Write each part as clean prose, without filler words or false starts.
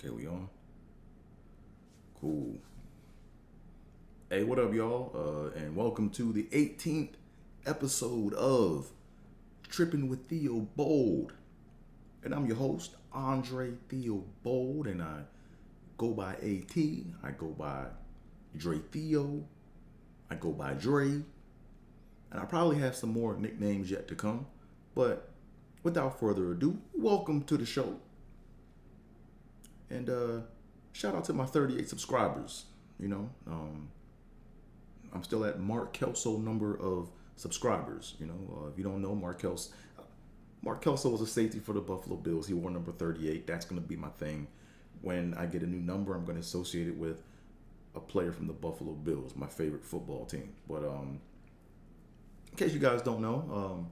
Okay, we on? Cool. Hey, what up, y'all? And welcome to the 18th episode of Trippin with Theobold. And I'm your host, Andre Theobold, and I go by AT. I go by Dre Theo. I go by Dre. And I probably have some more nicknames yet to come. But without further ado, welcome to the show. And shout out to my 38 subscribers. I'm still at Mark Kelso number of subscribers. If you don't know, Mark Kelso was a safety for the Buffalo Bills. He wore number 38. That's going to be my thing. When I get a new number, I'm going to associate it with a player from the Buffalo Bills, my favorite football team. But in case you guys don't know,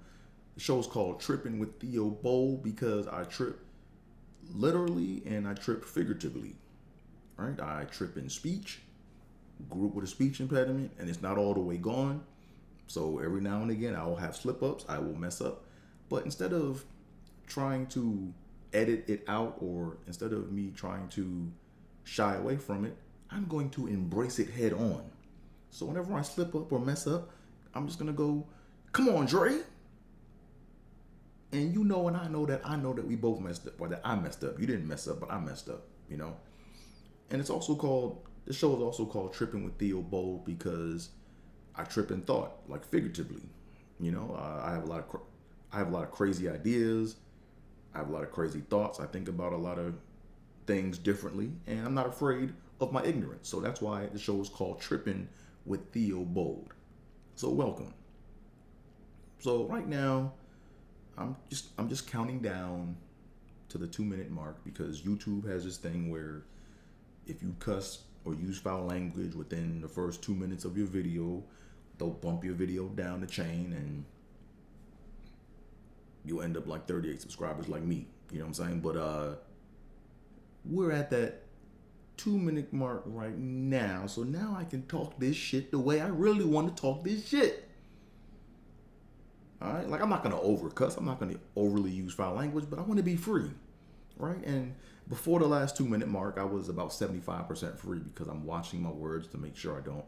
the show is called Trippin with Theobold because I trip literally and I trip figuratively. Right? I trip in speech, grew up with a speech impediment, and it's not all the way gone. So every now and again, I will have slip-ups. I will mess up. But instead of trying to edit it out, or instead of me trying to shy away from it, I'm going to embrace it head on. So whenever I slip up or mess up, I'm just going to go, come on, Dre. And you know and I know that we both messed up, or that I messed up. You didn't mess up, but I messed up, And it's also called, the show is also called Trippin with Theobold because I trip in thought, like figuratively. I have a lot of crazy ideas. I have a lot of crazy thoughts. I think about a lot of things differently, and I'm not afraid of my ignorance. So that's why the show is called Trippin with Theobold. So welcome. So right now, I'm just counting down to the 2-minute mark because YouTube has this thing where if you cuss or use foul language within the first 2 minutes of your video, they'll bump your video down the chain and you'll end up like 38 subscribers like me. You know what I'm saying? But we're at that 2-minute mark right now. So now I can talk this shit the way I really want to talk this shit. All right? Like, I'm not going to overcuss. I'm not going to overly use foul language, but I want to be free. Right? And before the last 2-minute mark, I was about 75% free because I'm watching my words to make sure I don't,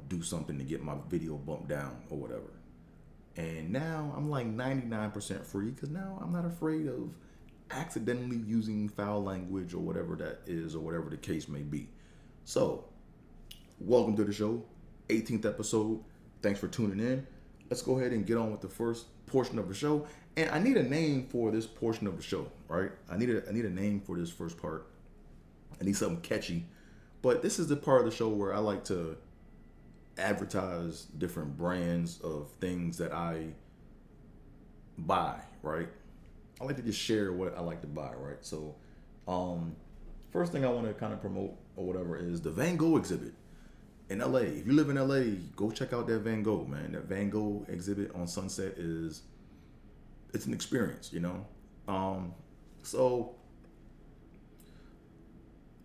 do something to get my video bumped down or whatever. And now I'm like 99% free because now I'm not afraid of accidentally using foul language or whatever that is or whatever the case may be. So, welcome to the show, 18th episode. Thanks for tuning in. Let's go ahead and get on with the first portion of the show. And I need a name for this portion of the show, right? I need a name for this first part. I need something catchy. But this is the part of the show where I like to advertise different brands of things that I buy, right? I like to just share what I like to buy, right? So, first thing I want to kind of promote or whatever is the Van Gogh Exhibit in LA. If you live in LA, go check out that Van Gogh, man. That Van Gogh Exhibit on Sunset it's an experience, So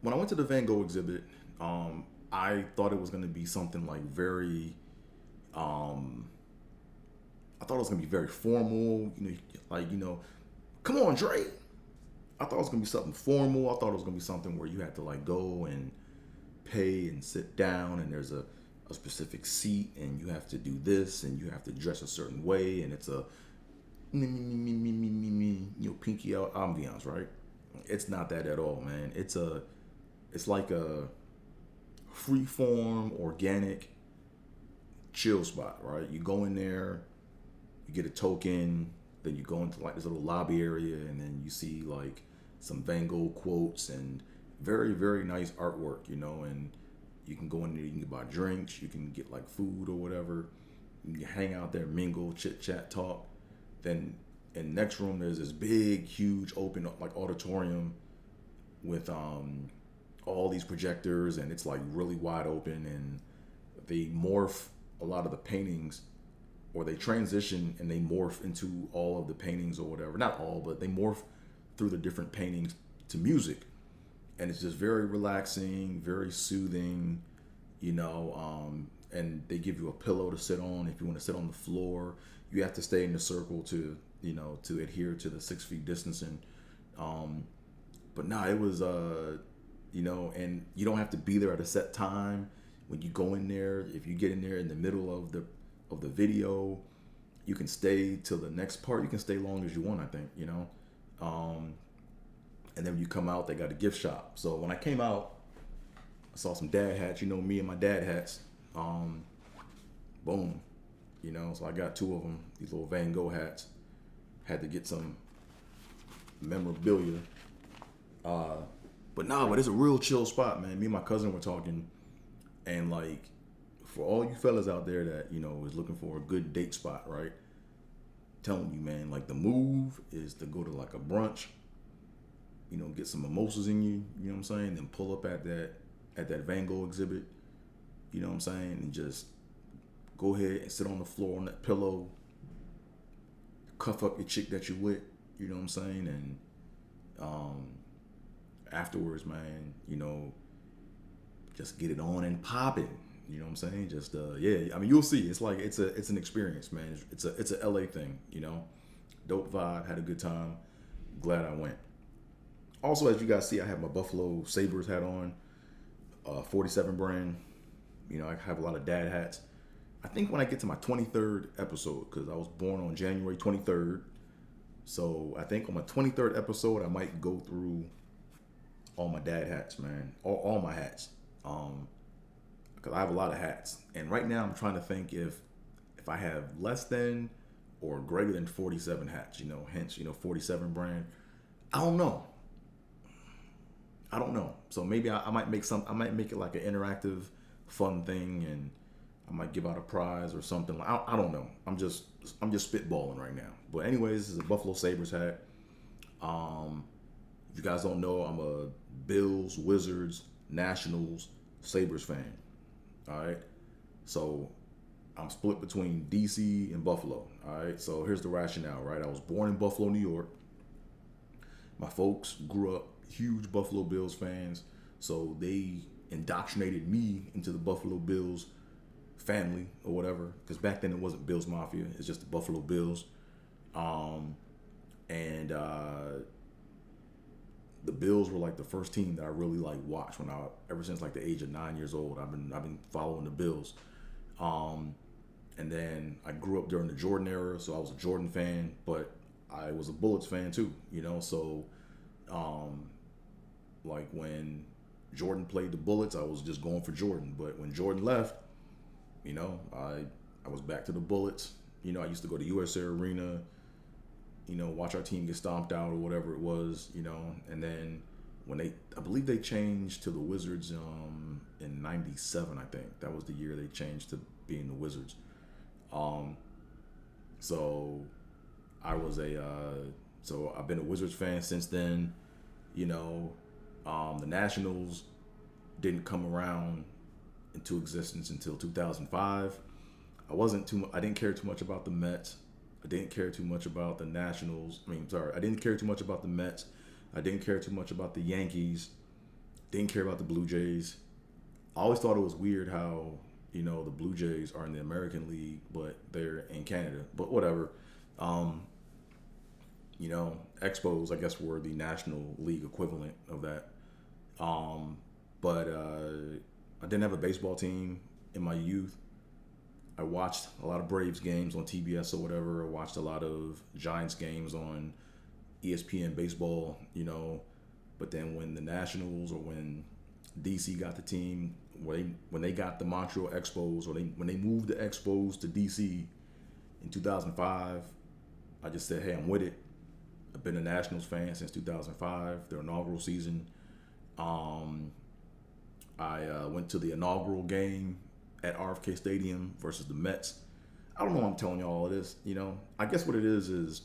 when I went to the Van Gogh Exhibit, I thought it was going to be something like very, I thought it was going to be very formal, come on, Dre. I thought it was going to be something formal. I thought it was going to be something where you had to like go and pay and sit down and there's a specific seat and you have to do this and you have to dress a certain way and it's a pinky out ambiance, right? It's not that at all, man. It's like a free-form, organic, chill spot, right? You go in there, you get a token, then you go into like this little lobby area, and then you see like some Van Gogh quotes and very, very nice artwork, and you can go in there, you can buy drinks, you can get like food or whatever, you can hang out there, mingle, chit chat, talk. Then in the next room there's this big, huge, open like auditorium with all these projectors, and it's like really wide open, and they morph a lot of the paintings, or they transition and they morph into all of the paintings or whatever. Not all, but they morph through the different paintings to music. And it's just very relaxing, very soothing, and they give you a pillow to sit on. If you want to sit on the floor, you have to stay in the circle to adhere to the 6 feet distancing. But nah, it was and you don't have to be there at a set time. When you go in there, if you get in there in the middle of the video, you can stay till the next part. You can stay long as you want, I think, and then when you come out, they got a gift shop. So when I came out, I saw some dad hats, me and my dad hats. Boom, so I got two of them, these little Van Gogh hats. Had to get some memorabilia. But it's a real chill spot, man. Me and my cousin were talking, and like, for all you fellas out there that, is looking for a good date spot, right? Telling you, man, like, the move is to go to like a brunch, get some mimosas in you, you know what I'm saying? Then pull up at that Van Gogh exhibit, you know what I'm saying? And just go ahead and sit on the floor on that pillow, cuff up your chick that you with, you know what I'm saying? And afterwards, man, just get it on and popping. You know what I'm saying? Just yeah. I mean, you'll see. It's like it's an experience, man. It's a LA thing. Dope vibe. Had a good time. Glad I went. Also, as you guys see, I have my Buffalo Sabres hat on. 47 brand. I have a lot of dad hats. I think when I get to my 23rd episode, because I was born on January 23rd, so I think on my 23rd episode, I might go through all my dad hats, man. All my hats. Because I have a lot of hats. And right now I'm trying to think if I have less than or greater than 47 hats, hence, 47 brand. I don't know. So maybe I might make it like an interactive, fun thing, and I might give out a prize or something. I don't know. I'm just spitballing right now. But anyways, this is a Buffalo Sabres hat. If you guys don't know, I'm a Bills, Wizards, Nationals, Sabres fan. All right. So I'm split between DC and Buffalo. All right. So here's the rationale, right? I was born in Buffalo, New York. My folks grew up huge Buffalo Bills fans. So they indoctrinated me into the Buffalo Bills family or whatever. Because back then it wasn't Bills Mafia. It's just the Buffalo Bills. The Bills were like the first team that I really like watched ever since like the age of 9 years old. I've been following the Bills, and then I grew up during the Jordan era, so I was a Jordan fan, but I was a Bullets fan too. So like when Jordan played the Bullets, I was just going for Jordan. But when Jordan left, I was back to the Bullets. I used to go to USA Arena. Watch our team get stomped out or whatever it was, and then when I believe they changed to the Wizards in 97, I think. That was the year they changed to being the Wizards. So I was so I've been a Wizards fan since then. The Nationals didn't come around into existence until 2005. I didn't care too much about the Mets. I didn't care too much about the Nationals. I didn't care too much about the Mets. I didn't care too much about the Yankees. Didn't care about the Blue Jays. I always thought it was weird how, the Blue Jays are in the American League, but they're in Canada. But whatever. Expos, I guess, were the National League equivalent of that. But I didn't have a baseball team in my youth. I watched a lot of Braves games on TBS or whatever. I watched a lot of Giants games on ESPN baseball, But then when the Nationals or when DC got the team, when they got the Montreal Expos, or when they moved the Expos to DC in 2005, I just said, hey, I'm with it. I've been a Nationals fan since 2005, their inaugural season. I went to the inaugural game at RFK Stadium versus the Mets. I don't know why I'm telling y'all all of this. I guess what it is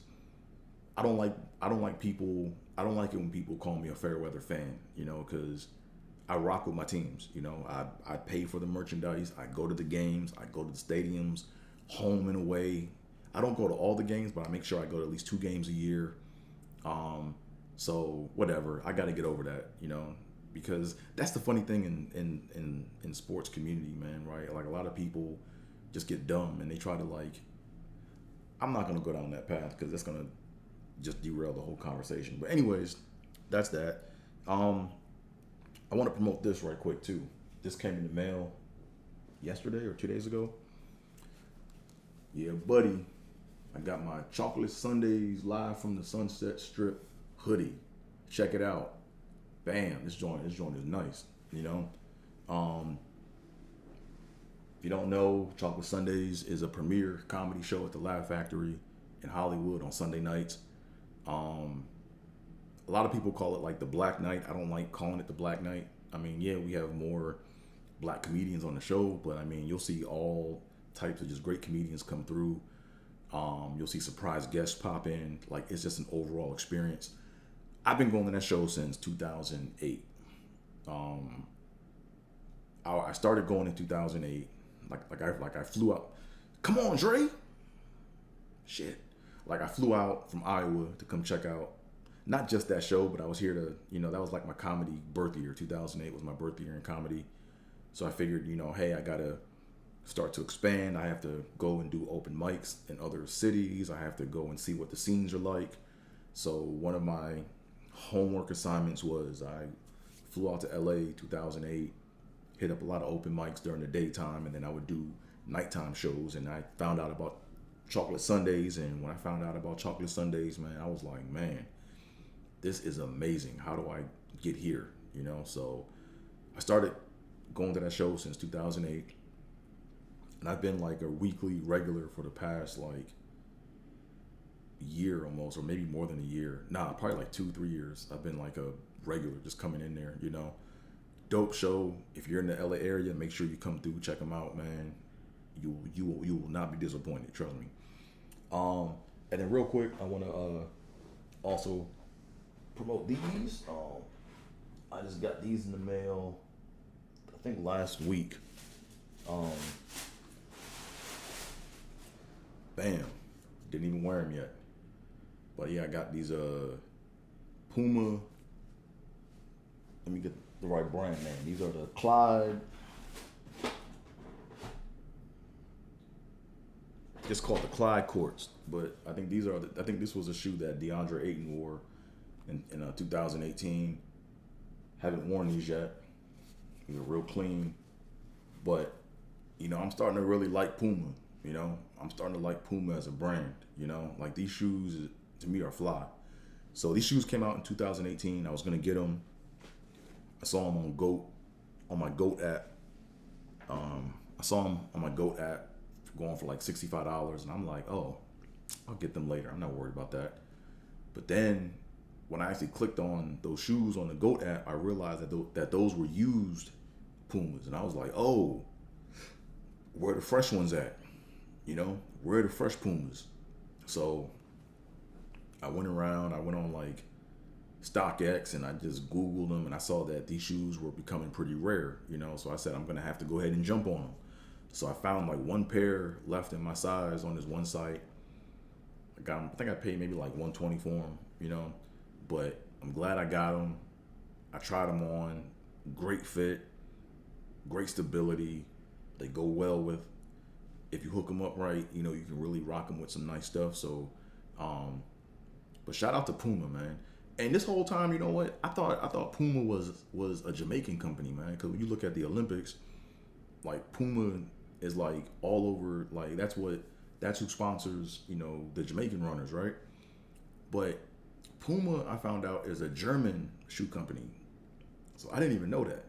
I don't like it when people call me a fair weather fan, because I rock with my teams. I pay for the merchandise. I go to the games. I go to the stadiums, home and away. I don't go to all the games, but I make sure I go to at least 2 games a year. So whatever, I got to get over that, because that's the funny thing in sports community, man, right? Like, a lot of people just get dumb and they try to, like, I'm not going to go down that path because that's going to just derail the whole conversation. But anyways, that's that. Um, I want to promote this right quick too. This came in the mail yesterday or 2 days ago. Yeah, buddy. I got my chocolate Sundays live from the Sunset Strip hoodie. Check it out. Bam! This joint is nice. You know. Um, if you don't know, Chocolate Sundays is a premiere comedy show at the Laugh Factory in Hollywood on Sunday nights. Um, a lot of people call it like the Black Night. I don't like calling it the Black Night. I mean, yeah, we have more black comedians on the show, but I mean, you'll see all types of just great comedians come through. You'll see surprise guests pop in. Like, it's just an overall experience. I've been going to that show since 2008. Um, I started going in 2008. Like I flew out. Come on, Dre. Shit. Like, I flew out from Iowa to come check out not just that show, but I was here to, that was like my comedy birth year. 2008 was my birth year in comedy. So I figured, hey, I gotta start to expand. I have to go and do open mics in other cities. I have to go and see what the scenes are like. So one of my homework assignments was I flew out to LA 2008, hit up a lot of open mics during the daytime, and then I would do nighttime shows. And I found out about Chocolate Sundays, and when I found out about Chocolate Sundays, man, I was like, man, this is amazing. How do I get here? So I started going to that show since 2008. And I've been like a weekly regular for the past like year almost, or maybe more than a year. Nah, probably like 2-3 years. I've been like a regular, just coming in there, Dope show. If you're in the LA area, make sure you come through, check them out, man. You will not be disappointed, trust me. And then real quick, I want to also promote these. I just got these in the mail, I think last week. Bam. Didn't even wear them yet. But yeah, I got these Puma. Let me get the right brand name. These are the Clyde. It's called the Clyde Courts, but I think I think this was a shoe that DeAndre Ayton wore in 2018. Haven't worn these yet. These are real clean, but I'm starting to really like Puma. I'm starting to like Puma as a brand. Like, these shoes to me are fly. So these shoes came out in 2018. I was gonna get them. I saw them on my Gogh app. I saw them on my Gogh app going for like $65, and I'm like, oh, I'll get them later. I'm not worried about that. But then when I actually clicked on those shoes on the Gogh app, I realized that those were used Pumas, and I was like, oh, where are the fresh ones at? Where are the fresh Pumas? So I went on like StockX, and I just Googled them, and I saw that these shoes were becoming pretty rare, so I said, I'm gonna have to go ahead and jump on them. So I found like one pair left in my size on this one site. I got them. I think I paid maybe like $120 for them, but I'm glad I got them. I tried them on. Great fit, great stability. They go well with, if you hook them up right, you can really rock them with some nice stuff. So, but shout out to Puma, man. And this whole time, you know what? I thought Puma was a Jamaican company, man. Because when you look at the Olympics, like, Puma is like all over. Like, that's who sponsors, the Jamaican runners, right? But Puma, I found out, is a German shoe company. So I didn't even know that,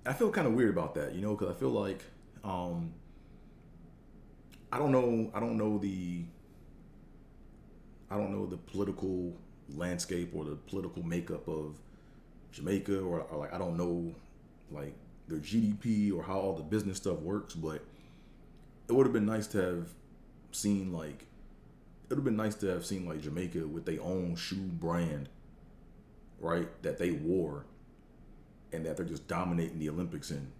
I feel kind of weird about that, because I feel like I don't know the political landscape or the political makeup of Jamaica, or like, I don't know like their GDP or how all the business stuff works, but it would have been nice to have seen like Jamaica with their own shoe brand, right? That they wore, and that they're just dominating the Olympics in,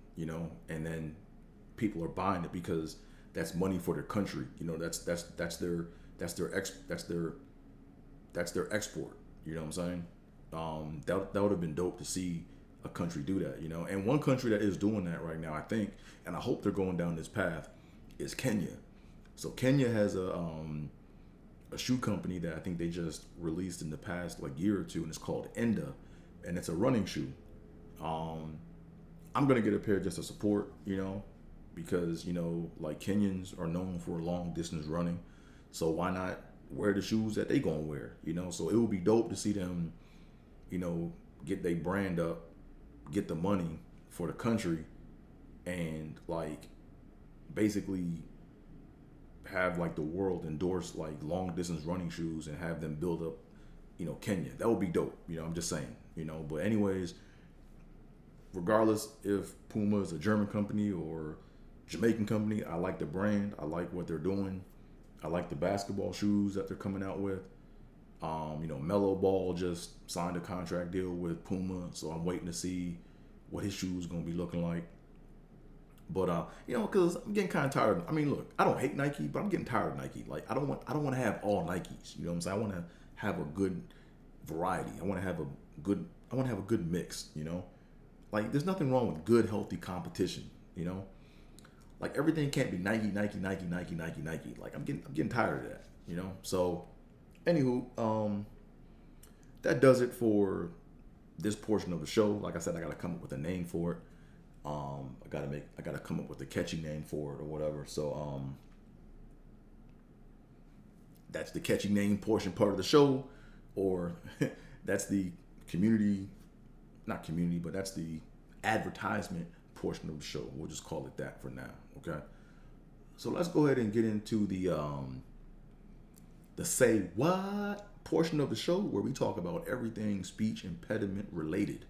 and then people are buying it because that's money for their country. That's their export. You know what I'm saying? That would have been dope to see a country do that. And one country that is doing that right now, I think, and I hope they're going down this path, is Kenya. So Kenya has a a shoe company that I think they just released in the past like year or two, and it's called Enda, and it's a running shoe. Um, I'm gonna get a pair just to support, because like Kenyans are known for long distance running, so why not wear the shoes that they gonna wear? So it would be dope to see them, get their brand up, get the money for the country, and like basically have like the world endorse like long distance running shoes and have them build up, Kenya. That would be dope. I'm just saying. But anyways, regardless if Puma is a German company or Jamaican company, I like the brand. I like what they're doing. I like the basketball shoes that they're coming out with. Melo Ball just signed a contract deal with Puma, so I'm waiting to see what his shoes gonna be looking like. But because I'm getting kind of tired. I mean, look, I don't hate Nike, but I'm getting tired of Nike. Like, I don't want to have all Nikes. You know what I'm saying? I want to have a good variety. I want to have a good mix. Like, there's nothing wrong with good, healthy competition. Like, everything can't be Nike, Nike, Nike, Nike, Nike, Nike. Like, I'm getting tired of that. So, anywho, that does it for this portion of the show. Like I said, I got to come up with a name for it. I gotta come up with a catchy name for it or whatever. So that's the catchy name portion part of the show, or that's the not community, but that's the advertisement portion of the show. We'll just call it that for now. Okay. So let's go ahead and get into the say what portion of the show where we talk about everything speech impediment related.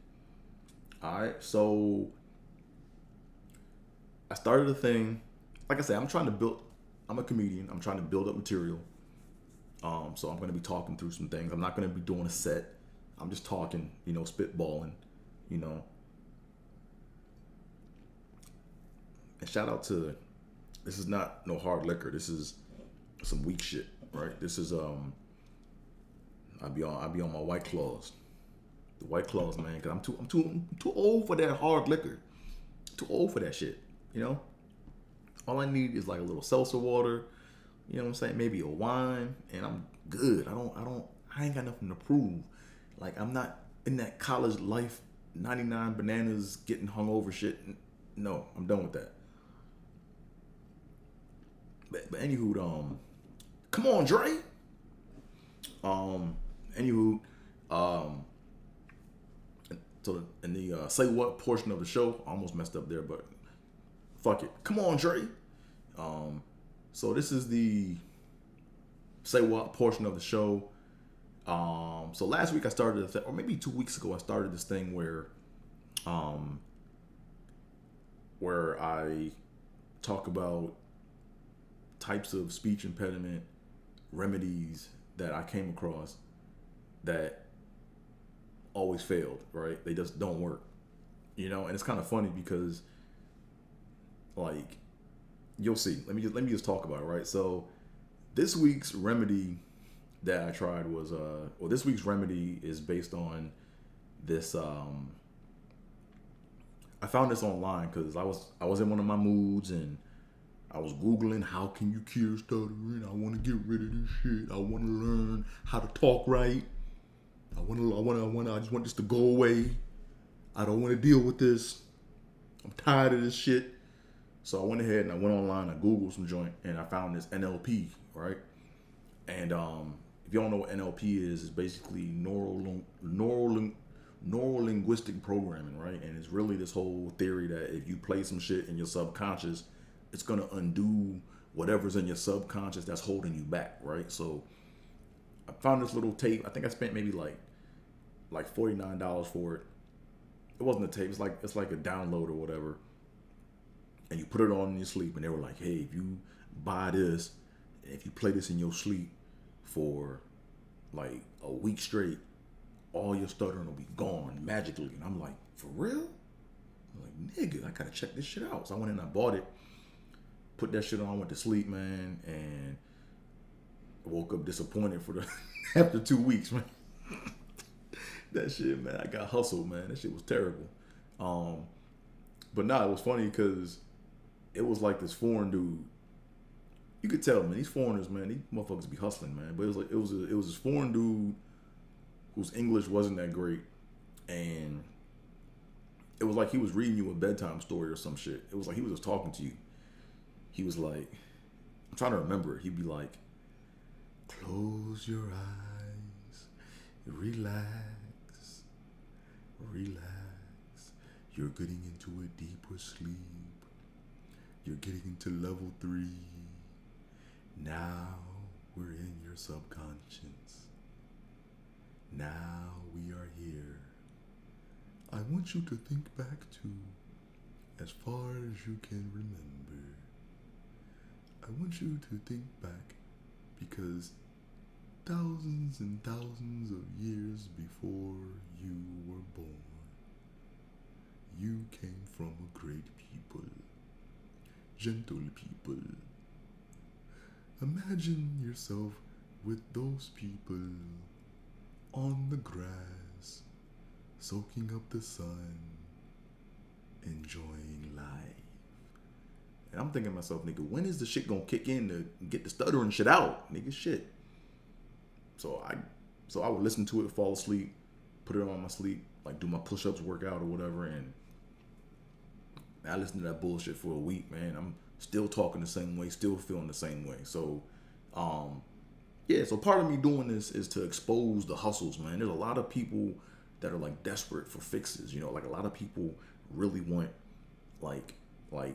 All right. So I started a thing. Like I said, I'm a comedian. I'm trying to build up material. So I'm going to be talking through some things. I'm not going to be doing a set. I'm just talking, spitballing, And shout out to, this is not no hard liquor. This is some weak shit, right? This is, I'll be on my White Claws. The White Claws, man, because I'm too old for that hard liquor. Too old for that shit. All I need is like a little seltzer water, you know what I'm saying? Maybe a wine, and I'm good. I ain't got nothing to prove. Like, I'm not in that college life, 99 bananas getting hungover shit. No, I'm done with that. But anywho, come on, Dre. Anywho, so in the say what portion of the show, I almost messed up there, but fuck it. Come on, Dre. So this is the say what portion of the show. So last week I started, or maybe 2 weeks ago, I started this thing where I talk about types of speech impediment remedies that I came across that always failed, right? They just don't work, and it's kind of funny because, like, you'll see. Let me just talk about it, right? So this week's remedy that I tried was this week's remedy is based on this. I found this online because I was in one of my moods and I was Googling how can you cure stuttering. I want to get rid of this shit. I want to learn how to talk right. I just want this to go away. I don't want to deal with this. I'm tired of this shit. So I went ahead and I went online, I Googled some joint, and I found this NLP, right? And if you don't know what NLP is, it's basically neuro-linguistic programming, right? And it's really this whole theory that if you play some shit in your subconscious, it's going to undo whatever's in your subconscious that's holding you back, right? So I found this little tape. I think I spent maybe like $49 for it. It wasn't a tape. It's like a download or whatever. And you put it on in your sleep, and they were like, hey, if you buy this, if you play this in your sleep for like a week straight, all your stuttering will be gone magically. And I'm like, for real? I'm like, nigga, I gotta check this shit out. So I went in and I bought it, put that shit on, went to sleep, man, and woke up disappointed for the after 2 weeks, man. That shit, man, I got hustled, man. That shit was terrible. But nah, it was funny because it was like this foreign dude you could tell, man, these foreigners, man, these motherfuckers be hustling, man. But it was this foreign dude whose English wasn't that great, and it was like he was reading you a bedtime story or some shit. It was like he was just talking to you. He was like, I'm trying to remember. He'd be like, close your eyes, relax, relax. You're getting into a deeper sleep. You're getting into level 3. Now we're in your subconscious. Now we are here. I want you to think back to as far as you can remember. I want you to think back because thousands and thousands of years before you were born, you came from a great people, gentle people. Imagine yourself with those people on the grass, soaking up the sun, enjoying life. And I'm thinking to myself, nigga, when is the shit gonna kick in to get the stuttering shit out? Nigga, shit. So I would listen to it, fall asleep, put it on my sleep, like do my push-ups, workout or whatever, and I listened to that bullshit for a week, man. I'm still talking the same way, still feeling the same way. So, yeah, so part of me doing this is to expose the hustles, man. There's a lot of people that are like desperate for fixes, you know, like a lot of people really want like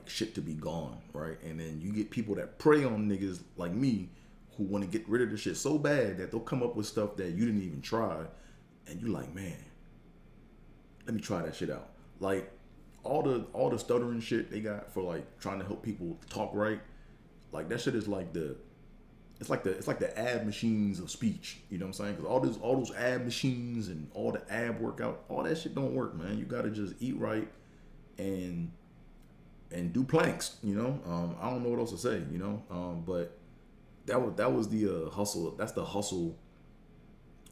shit to be gone, right? And then you get people that prey on niggas like me who want to get rid of the shit so bad that they'll come up with stuff that you didn't even try, and you like, man, let me try that shit out. Like all the stuttering shit they got for like trying to help people talk right, like that shit is like it's like the ab machines of speech. You know what I'm saying? Because all those ab machines and all the ab workout, all that shit don't work, man. You gotta just eat right and do planks. You know, I don't know what else to say. You know, but that was the hustle. That's the hustle,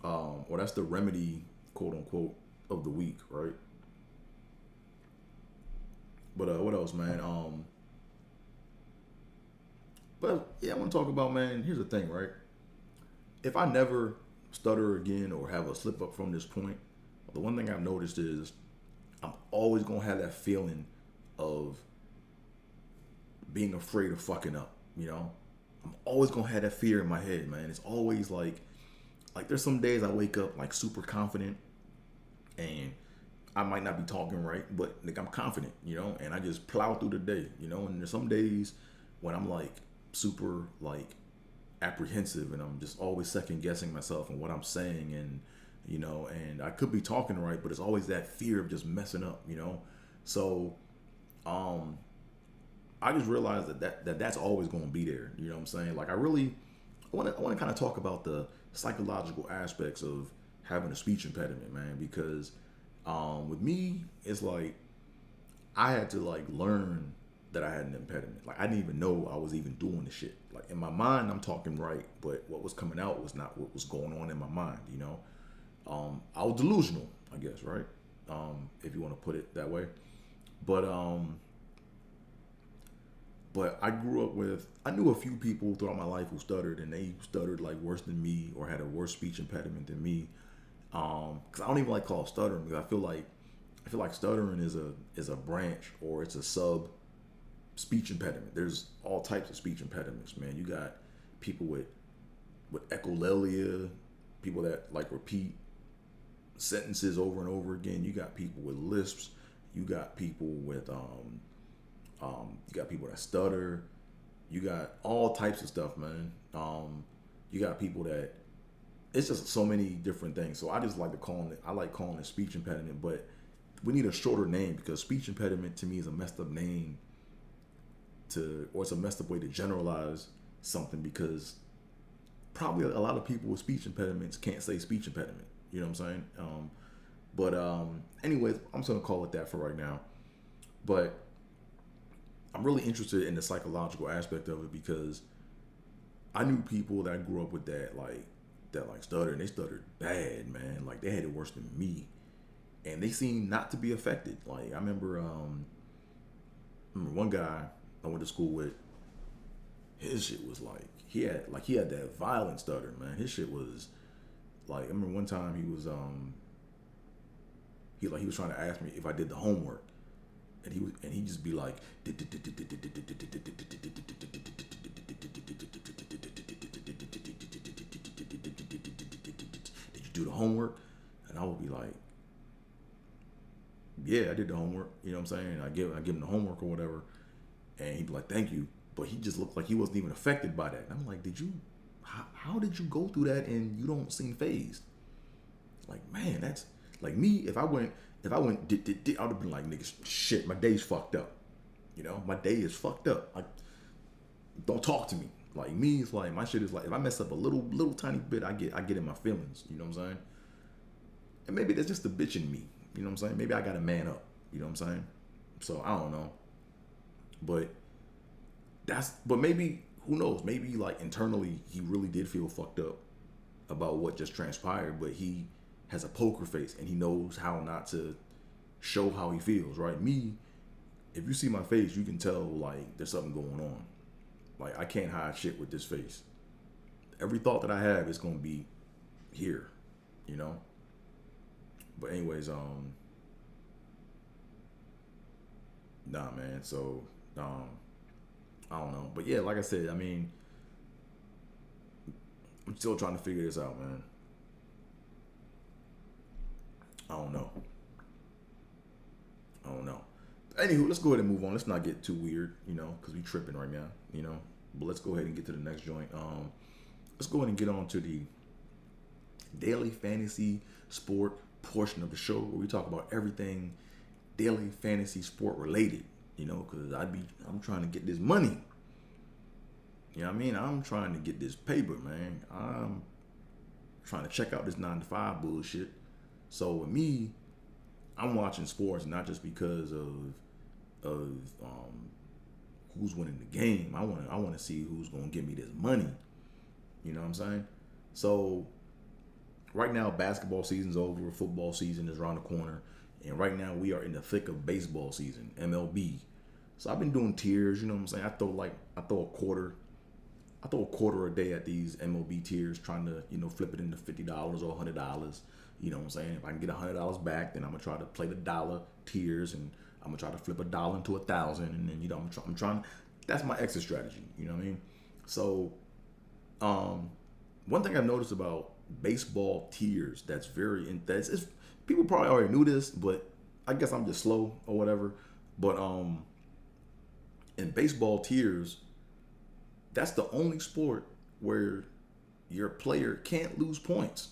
or that's the remedy, quote unquote, of the week, right? But what else, man? But yeah, I want to talk about, man. Here's the thing, right? If I never stutter again or have a slip up from this point, the one thing I've noticed is I'm always gonna have that feeling of being afraid of fucking up. You know, I'm always gonna have that fear in my head, man. It's always like there's some days I wake up like super confident, and I might not be talking right, but like I'm confident, you know, and I just plow through the day, you know. And there's some days when I'm like super like apprehensive, and I'm just always second guessing myself and what I'm saying, and you know, and I could be talking right, but it's always that fear of just messing up, you know. So, I just realized that's always going to be there. You know what I'm saying? Like I want to kind of talk about the psychological aspects of having a speech impediment, man, because with me, it's like I had to like learn that I had an impediment. Like I didn't even know I was even doing the shit. Like in my mind, I'm talking right, but what was coming out was not what was going on in my mind. You know, I was delusional, I guess, right? If you want to put it that way. But I knew a few people throughout my life who stuttered, and they stuttered like worse than me or had a worse speech impediment than me. Because I don't even like call it stuttering, because I feel like stuttering is a branch, or it's a sub speech impediment. There's all types of speech impediments, man. You got people with echolalia, people that like repeat sentences over and over again. You got people with lisps. You got people with you got people that stutter. You got all types of stuff, man. You got people that, it's just so many different things. So I just like calling it speech impediment, but we need a shorter name, because speech impediment to me is a messed up name or it's a messed up way to generalize something, because probably a lot of people with speech impediments can't say speech impediment. You know what I'm saying? Anyways, I'm just gonna call it that for right now. But I'm really interested in the psychological aspect of it, because I knew people that grew up with that stuttered, and they stuttered bad, man. Like they had it worse than me, and they seemed not to be affected. Like I remember one guy I went to school with. his shit was like he had that violent stutter, man. His shit was like, I remember one time he was trying to ask me if I did the homework, and he just be like, did you do the homework? And I would be like, yeah, I did the homework. You know what I'm saying? I give him the homework or whatever, and he'd be like, thank you. But he just looked like he wasn't even affected by that. And I'm like, how did you go through that and you don't seem phased? Like, man, that's like me. If I went, I would have been like, nigga, shit, my day's fucked up. You know, my day is fucked up. Like, don't talk to me. Like me, it's like my shit is like, if I mess up a little tiny bit, I get in my feelings. You know what I'm saying? And maybe that's just the bitch in me. You know what I'm saying? Maybe I got to man up. You know what I'm saying? So I don't know. But maybe, who knows? Maybe like internally he really did feel fucked up about what just transpired, but he has a poker face and he knows how not to show how he feels, right? Me, if you see my face, you can tell like there's something going on. Like, I can't hide shit with this face. Every thought that I have is gonna be here, you know? But anyways, nah, man. So, I don't know. But yeah, like I said, I mean, I'm still trying to figure this out, man. I don't know. Anywho, let's go ahead and move on. Let's not get too weird, you know, because we tripping right now, you know. But let's go ahead and get to the next joint. Let's go ahead and get on to the daily fantasy sport portion of the show, where we talk about everything daily fantasy sport related, you know, because I'm trying to get this money. You know what I mean? I'm trying to get this paper, man. I'm trying to check out this 9 to 5 bullshit. So with me, I'm watching sports not just because of who's winning the game. I want to see who's gonna give me this money. You know what I'm saying? So right now, basketball season's over. Football season is around the corner, and right now we are in the thick of baseball season, MLB. So I've been doing tiers. You know what I'm saying? I throw a quarter a day at these MLB tiers, trying to, you know, flip it into $50 or $100. You know what I'm saying? If I can get $100 back, then I'm gonna try to play the dollar tiers, and I'm gonna try to flip $1 into 1,000, and then, you know, I'm trying. That's my exit strategy. You know what I mean? So, one thing I've noticed about baseball tiers that's people probably already knew this, but I guess I'm just slow or whatever. But in baseball tiers, that's the only sport where your player can't lose points.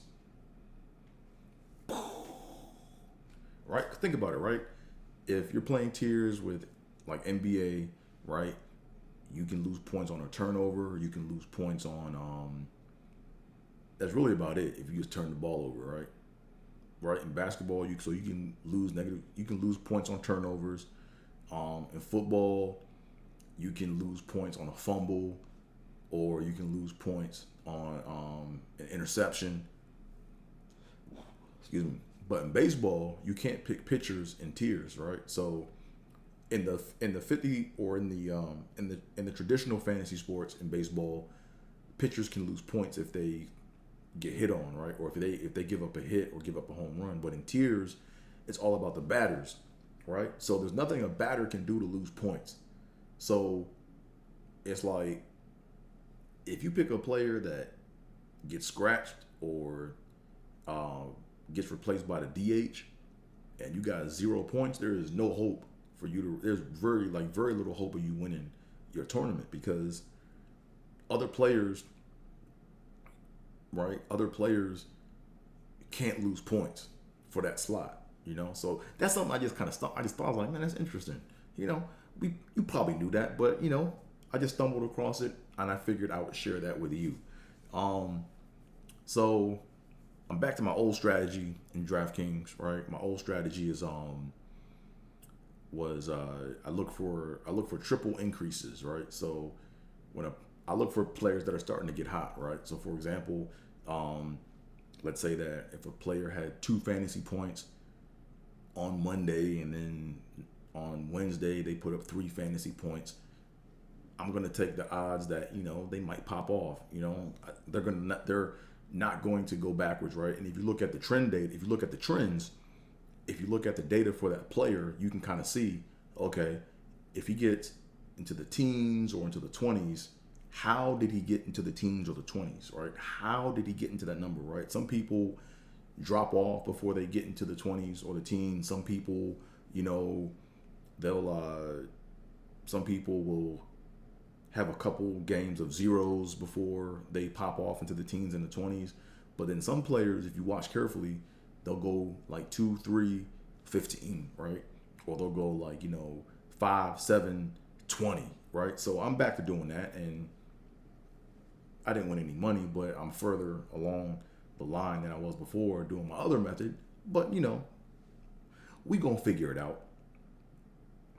Right? Think about it, right? If you're playing tiers with like NBA, right, you can lose points on a turnover. You can lose points on that's really about it if you just turn the ball over, right? Right? In basketball, you can lose points on turnovers. In football, you can lose points on a fumble, or you can lose points on an interception. Excuse me. But in baseball, you can't pick pitchers in tiers, right? So in the 50 or in the traditional fantasy sports in baseball, pitchers can lose points if they get hit on, right? Or if they give up a hit or give up a home run. But in tiers, it's all about the batters, right? So there's nothing a batter can do to lose points. So it's like, if you pick a player that gets scratched or gets replaced by the DH and you got 0 points, there is no hope for you to. There's very little hope of you winning your tournament, because other players, right? Other players can't lose points for that slot, you know. So that's something I just thought I was like, man, that's interesting. You know, you probably knew that, but you know, I just stumbled across it and I figured I would share that with you. So I'm back to my old strategy in DraftKings, right? My old strategy is I look for triple increases, right? So when I look for players that are starting to get hot, right? So for example, let's say that if a player had 2 fantasy points on Monday and then on Wednesday they put up 3 fantasy points, I'm gonna take the odds that they might pop off. They're not going to go backwards, right? And if you look at the trend data, if you look at the trends, if you look at the data for that player, you can kind of see, okay, if he gets into the teens or into the 20s, how did he get into the teens or the 20s, right? How did he get into that number, right? Some people drop off before they get into the 20s or the teens. Some people, some people will have a couple games of zeros before they pop off into the teens and the 20s. But then some players, if you watch carefully, they'll go like 2, 3, 15, right? Or they'll go like, 5, 7, 20, right? So I'm back to doing that, and I didn't win any money, but I'm further along the line than I was before doing my other method. But, we gonna figure it out.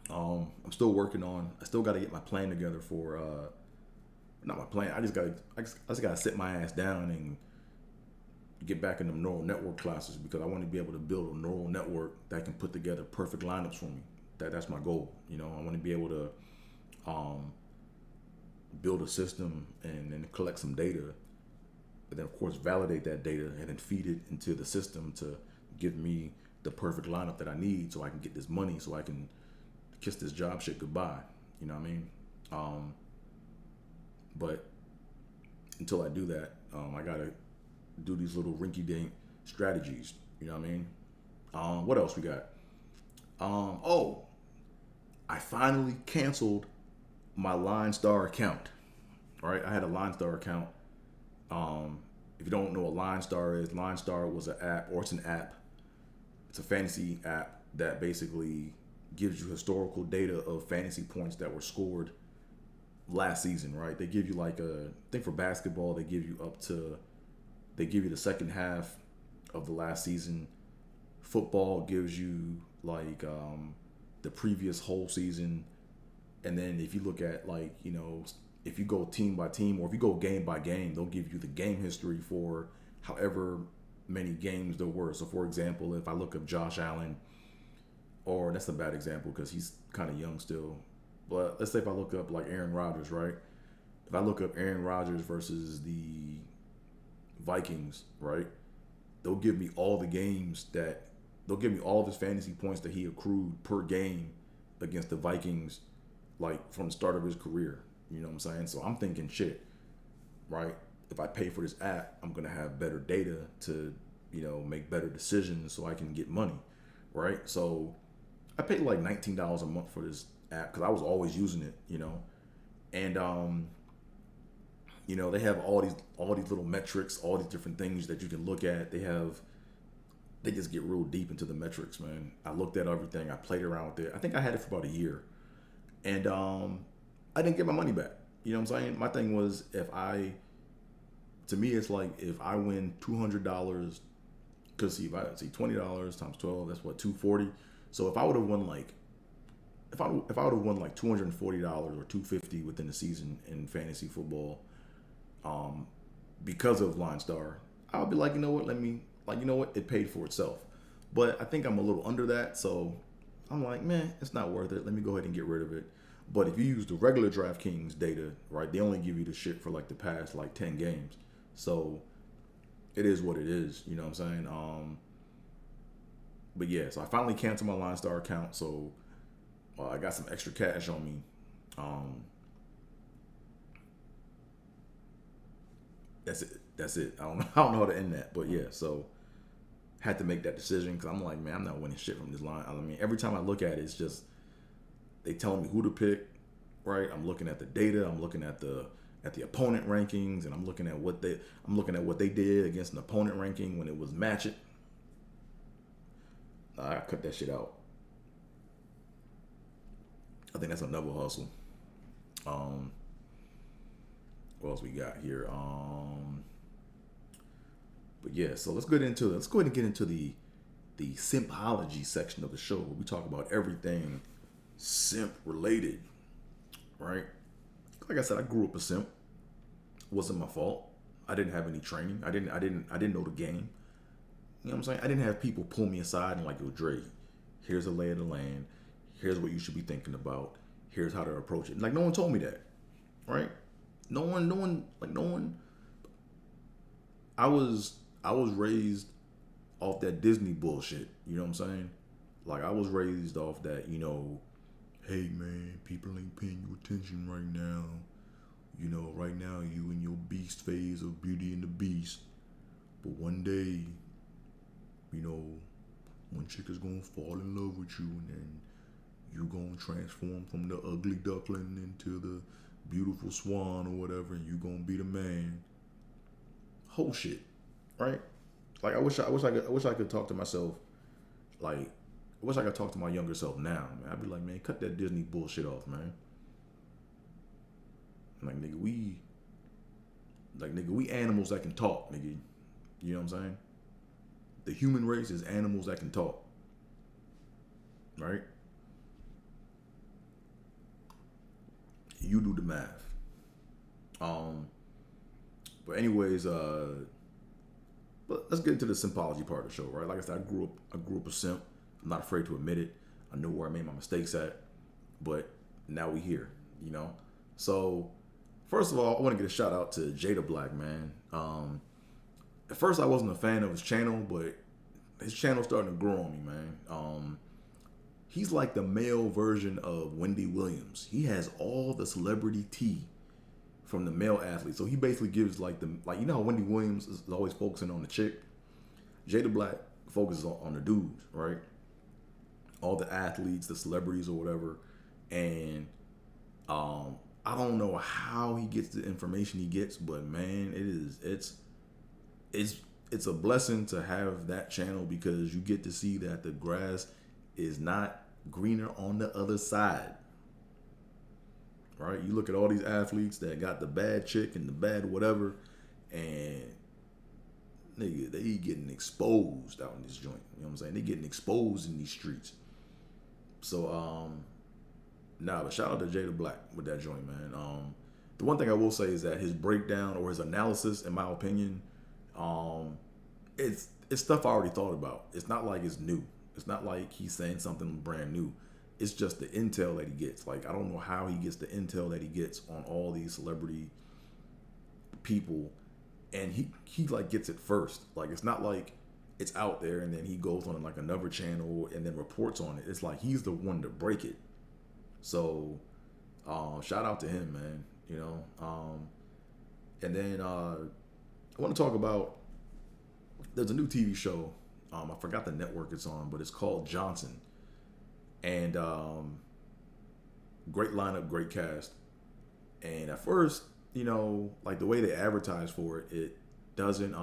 I'm still working on. I still got to get my plan together for. Not my plan. I just gotta sit my ass down and get back in the neural network classes, because I want to be able to build a neural network that can put together perfect lineups for me. That's my goal. I want to be able to build a system and then collect some data, and then of course validate that data and then feed it into the system to give me the perfect lineup that I need, so I can get this money, so I can kiss this job shit goodbye. You know what I mean? But until I do that, I gotta do these little rinky-dink strategies. You know what I mean? What else we got? I finally canceled my Line Star account. All right, I had a Line Star account. If you don't know what Line Star is, Line Star was an app, or it's an app. It's a fantasy app that basically gives you historical data of fantasy points that were scored last season, right? They give you I think for basketball, they give you the second half of the last season. Football gives you the previous whole season. And then if you look at if you go team by team, or if you go game by game, they'll give you the game history for however many games there were. So for example, if I look up Josh Allen, or that's a bad example because he's kind of young still, but let's say if I look up Aaron Rodgers, right? If I look up Aaron Rodgers versus the Vikings, right? They'll give me all the games they'll give me all of his fantasy points that he accrued per game against the Vikings, from the start of his career. You know what I'm saying? So I'm thinking, shit, right? If I pay for this app, I'm going to have better data to, make better decisions so I can get money, right? So I paid $19 a month for this app because I was always using it, and they have all these little metrics, all these different things that you can look at. They just get real deep into the metrics, man. I looked at everything. I played around with it. I think I had it for about a year, and I didn't get my money back. You know what I'm saying? My thing was, to me, it's if I win $200, because if I see $20 times 12, that's what, $240. So if I would have won if I would have won $240 or $250 within the season in fantasy football, because of Line Star, I'll be you know what, it paid for itself. But I think I'm a little under that, so I'm man, it's not worth it. Let me go ahead and get rid of it. But if you use the regular DraftKings data, right, they only give you the shit for the past 10 games. So it is what it is, you know what I'm saying? But yeah, so I finally canceled my Line Star account, so I got some extra cash on me. That's it. I don't know how to end that, but yeah, so had to make that decision because I'm man, I'm not winning shit from this line. I mean, every time I look at it, it's just they telling me who to pick, right? I'm looking at the data, I'm looking at the opponent rankings, and I'm looking at what they did against an opponent ranking when it was match it. I cut that shit out. I think that's another hustle. What else we got here? But yeah, so let's go ahead and get into the simpology section of the show, where we talk about everything simp related, right? Like I said, I grew up a simp. It wasn't my fault. I didn't have any training. I didn't know the game. You know what I'm saying? I didn't have people pull me aside and yo, Dre, here's the lay of the land. Here's what you should be thinking about. Here's how to approach it. No one told me that. right? No one. I was raised off that Disney bullshit. You know what I'm saying? Like I was raised off that. Hey man, people ain't paying you attention right now. Right now you in your beast phase of Beauty and the Beast. But one day, one chick is gonna fall in love with you, and then you gonna transform from the ugly duckling into the beautiful swan or whatever, and you gonna be the man. Whole shit, right? Like I wish I could talk to myself. Like I wish I could talk to my younger self now, man. I'd be like, man, cut that Disney bullshit off, man. Like nigga, we animals that can talk, nigga. You know what I'm saying? The human race is animals that can talk, right? You do the math. Um, but anyways, but let's get into the sympology part of the show, right? Like I said, I grew up a simp. I'm not afraid to admit it. I know where I made my mistakes at, but now we here, So, first of all, I want to get a shout out to Jada Black, man. At first, I wasn't a fan of his channel, but his channel's starting to grow on me, man. He's like the male version of Wendy Williams. He has all the celebrity tea from the male athlete. So he basically gives like how Wendy Williams is always focusing on the chick. Jada Black focuses on the dudes, right? All the athletes, the celebrities or whatever. And I don't know how he gets the information he gets, but man, it's a blessing to have that channel because you get to see that the grass is not greener on the other side. Right? You look at all these athletes that got the bad chick and the bad whatever, and nigga, they getting exposed out in this joint. You know what I'm saying? They getting exposed in these streets. So, but shout out to Jada Black with that joint, man. The one thing I will say is that his breakdown or his analysis, in my opinion, it's stuff I already thought about. It's not like it's new. It's not like he's saying something brand new. It's just the intel that he gets. Like, I don't know how he gets the intel that he gets on all these celebrity people, and he like gets it first. Like, it's not like it's out there and then he goes on like another channel and then reports on it. It's like he's the one to break it. So, shout out to him, man. And then I want to talk about. There's a new TV show. I forgot the network it's on, but it's called Johnson. And great lineup, great cast. And at first, like the way they advertise for it, doesn't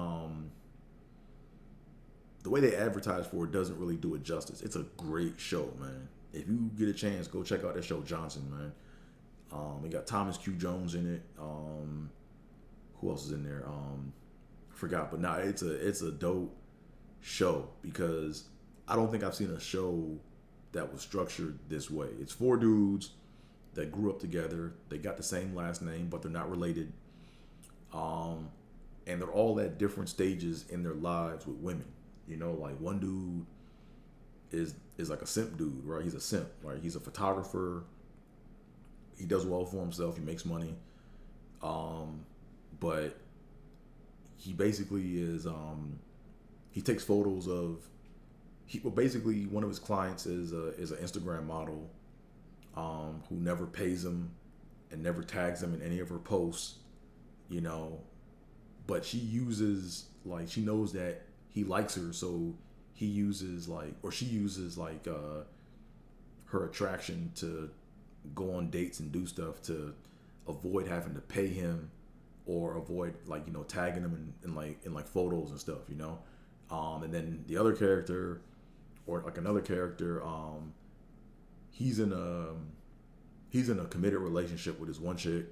the way they advertise for it doesn't really do it justice. It's a great show, man. If you get a chance, go check out that show, Johnson, man. We got Thomas Q. Jones in it. Who else is in there? Forgot, but nah, it's a dope show because I don't think I've seen a show that was structured this way. It's 4 dudes that grew up together. They got the same last name, but they're not related. And they're all at different stages in their lives with women. Like one dude is like a simp dude, right? He's a simp, right? He's a photographer. He does well for himself. He makes money. But he basically is, he takes photos of, basically one of his clients is an Instagram model who never pays him and never tags him in any of her posts, but she uses, like, she knows that he likes her, so she uses her attraction to go on dates and do stuff to avoid having to pay him or avoid tagging him in photos and stuff, and then the other character or like another character, he's in a committed relationship with his one chick.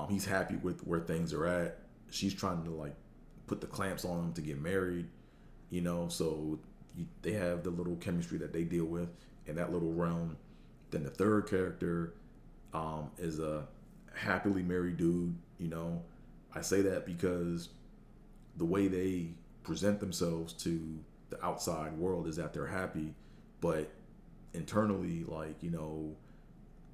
He's happy with where things are at. She's trying to put the clamps on him to get married, so they have the little chemistry that they deal with in that little realm. Then the third character is a happily married dude. I say that because the way they present themselves to the outside world is that they're happy, but internally,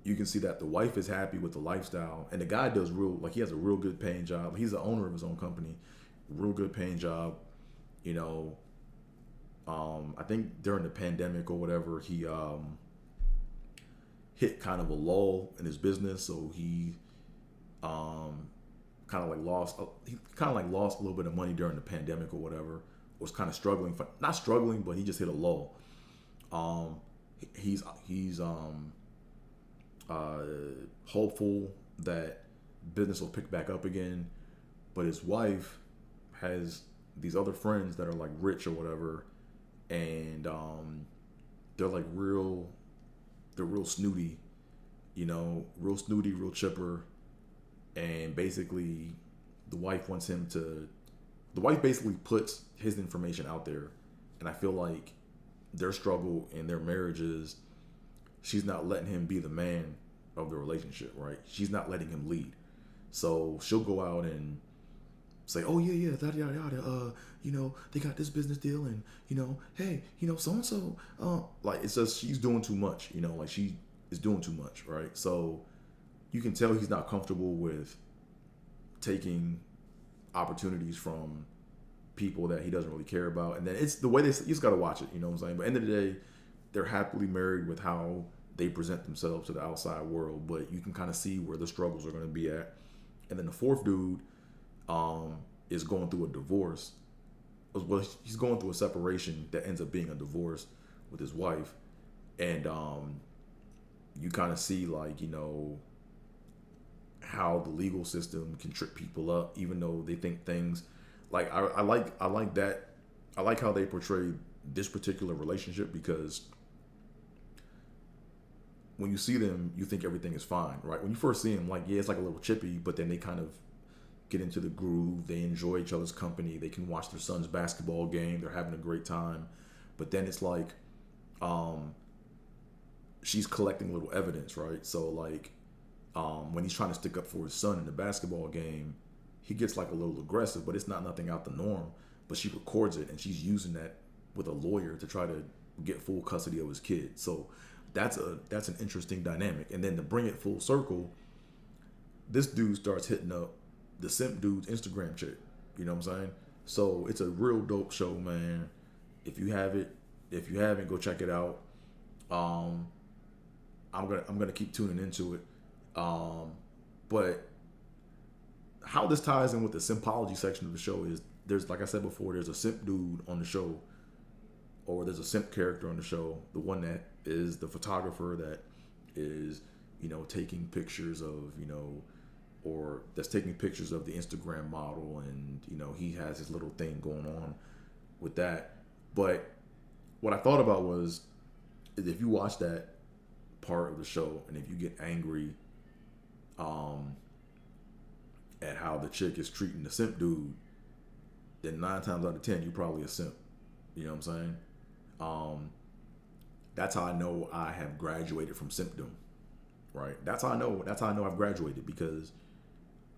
you can see that the wife is happy with the lifestyle, and the guy does real, like, he has a real good paying job. He's the owner of his own company, real good paying job. You know, I think during the pandemic or whatever, he hit kind of a lull in his business, so he kind of like lost he kind of like lost a little bit of money during the pandemic or whatever. Was kind of struggling, not struggling, but he just hit a lull. Um, he's hopeful that business will pick back up again, but his wife has these other friends that are like rich or whatever, and they're like they're real snooty, real snooty, real chipper, and basically the wife wants him to. The wife basically puts his information out there, and I feel like their struggle in their marriage is she's not letting him be the man of the relationship, right? She's not letting him lead. So she'll go out and say, "Oh yeah, yada yada yada. They got this business deal, and hey, so and so. Like, it's just she's doing too much. Like, she is doing too much, right? So you can tell he's not comfortable with taking opportunities from people that he doesn't really care about. And then it's the way you just got to watch it. You know what I'm saying? But at the end of the day, they're happily married with how they present themselves to the outside world. But you can kind of see where the struggles are going to be at. And then the fourth dude is going through a divorce. Well, he's going through a separation that ends up being a divorce with his wife. And you kind of see, like, how the legal system can trip people up, even though they think things like I like that. I like how they portray this particular relationship, because when you see them, you think everything is fine, right? When you first see them, like, yeah, it's like a little chippy, but then they kind of get into the groove. They enjoy each other's company. They can watch their son's basketball game. They're having a great time. But then it's like, she's collecting little evidence, right? So like, when he's trying to stick up for his son in the basketball game, he gets like a little aggressive, but it's not nothing out the norm. But she records it, and she's using that with a lawyer to try to get full custody of his kid. So that's an interesting dynamic. And then to bring it full circle, this dude starts hitting up the simp dude's Instagram chick. You know what I'm saying? So it's a real dope show, man. If you haven't, go check it out. I'm gonna keep tuning into it. But how this ties in with the simpology section of the show is, there's, like I said before, there's a simp dude on the show, or there's a simp character on the show, the one that is the photographer that is, taking pictures of, or that's taking pictures of the Instagram model, and, he has his little thing going on with that. But what I thought about was, if you watch that part of the show, and if you get angry at how the chick is treating the simp dude, then 9 times out of 10 you're probably a simp. You know what I'm saying? That's how I know I have graduated from simpdom, right? That's how I know I've graduated, because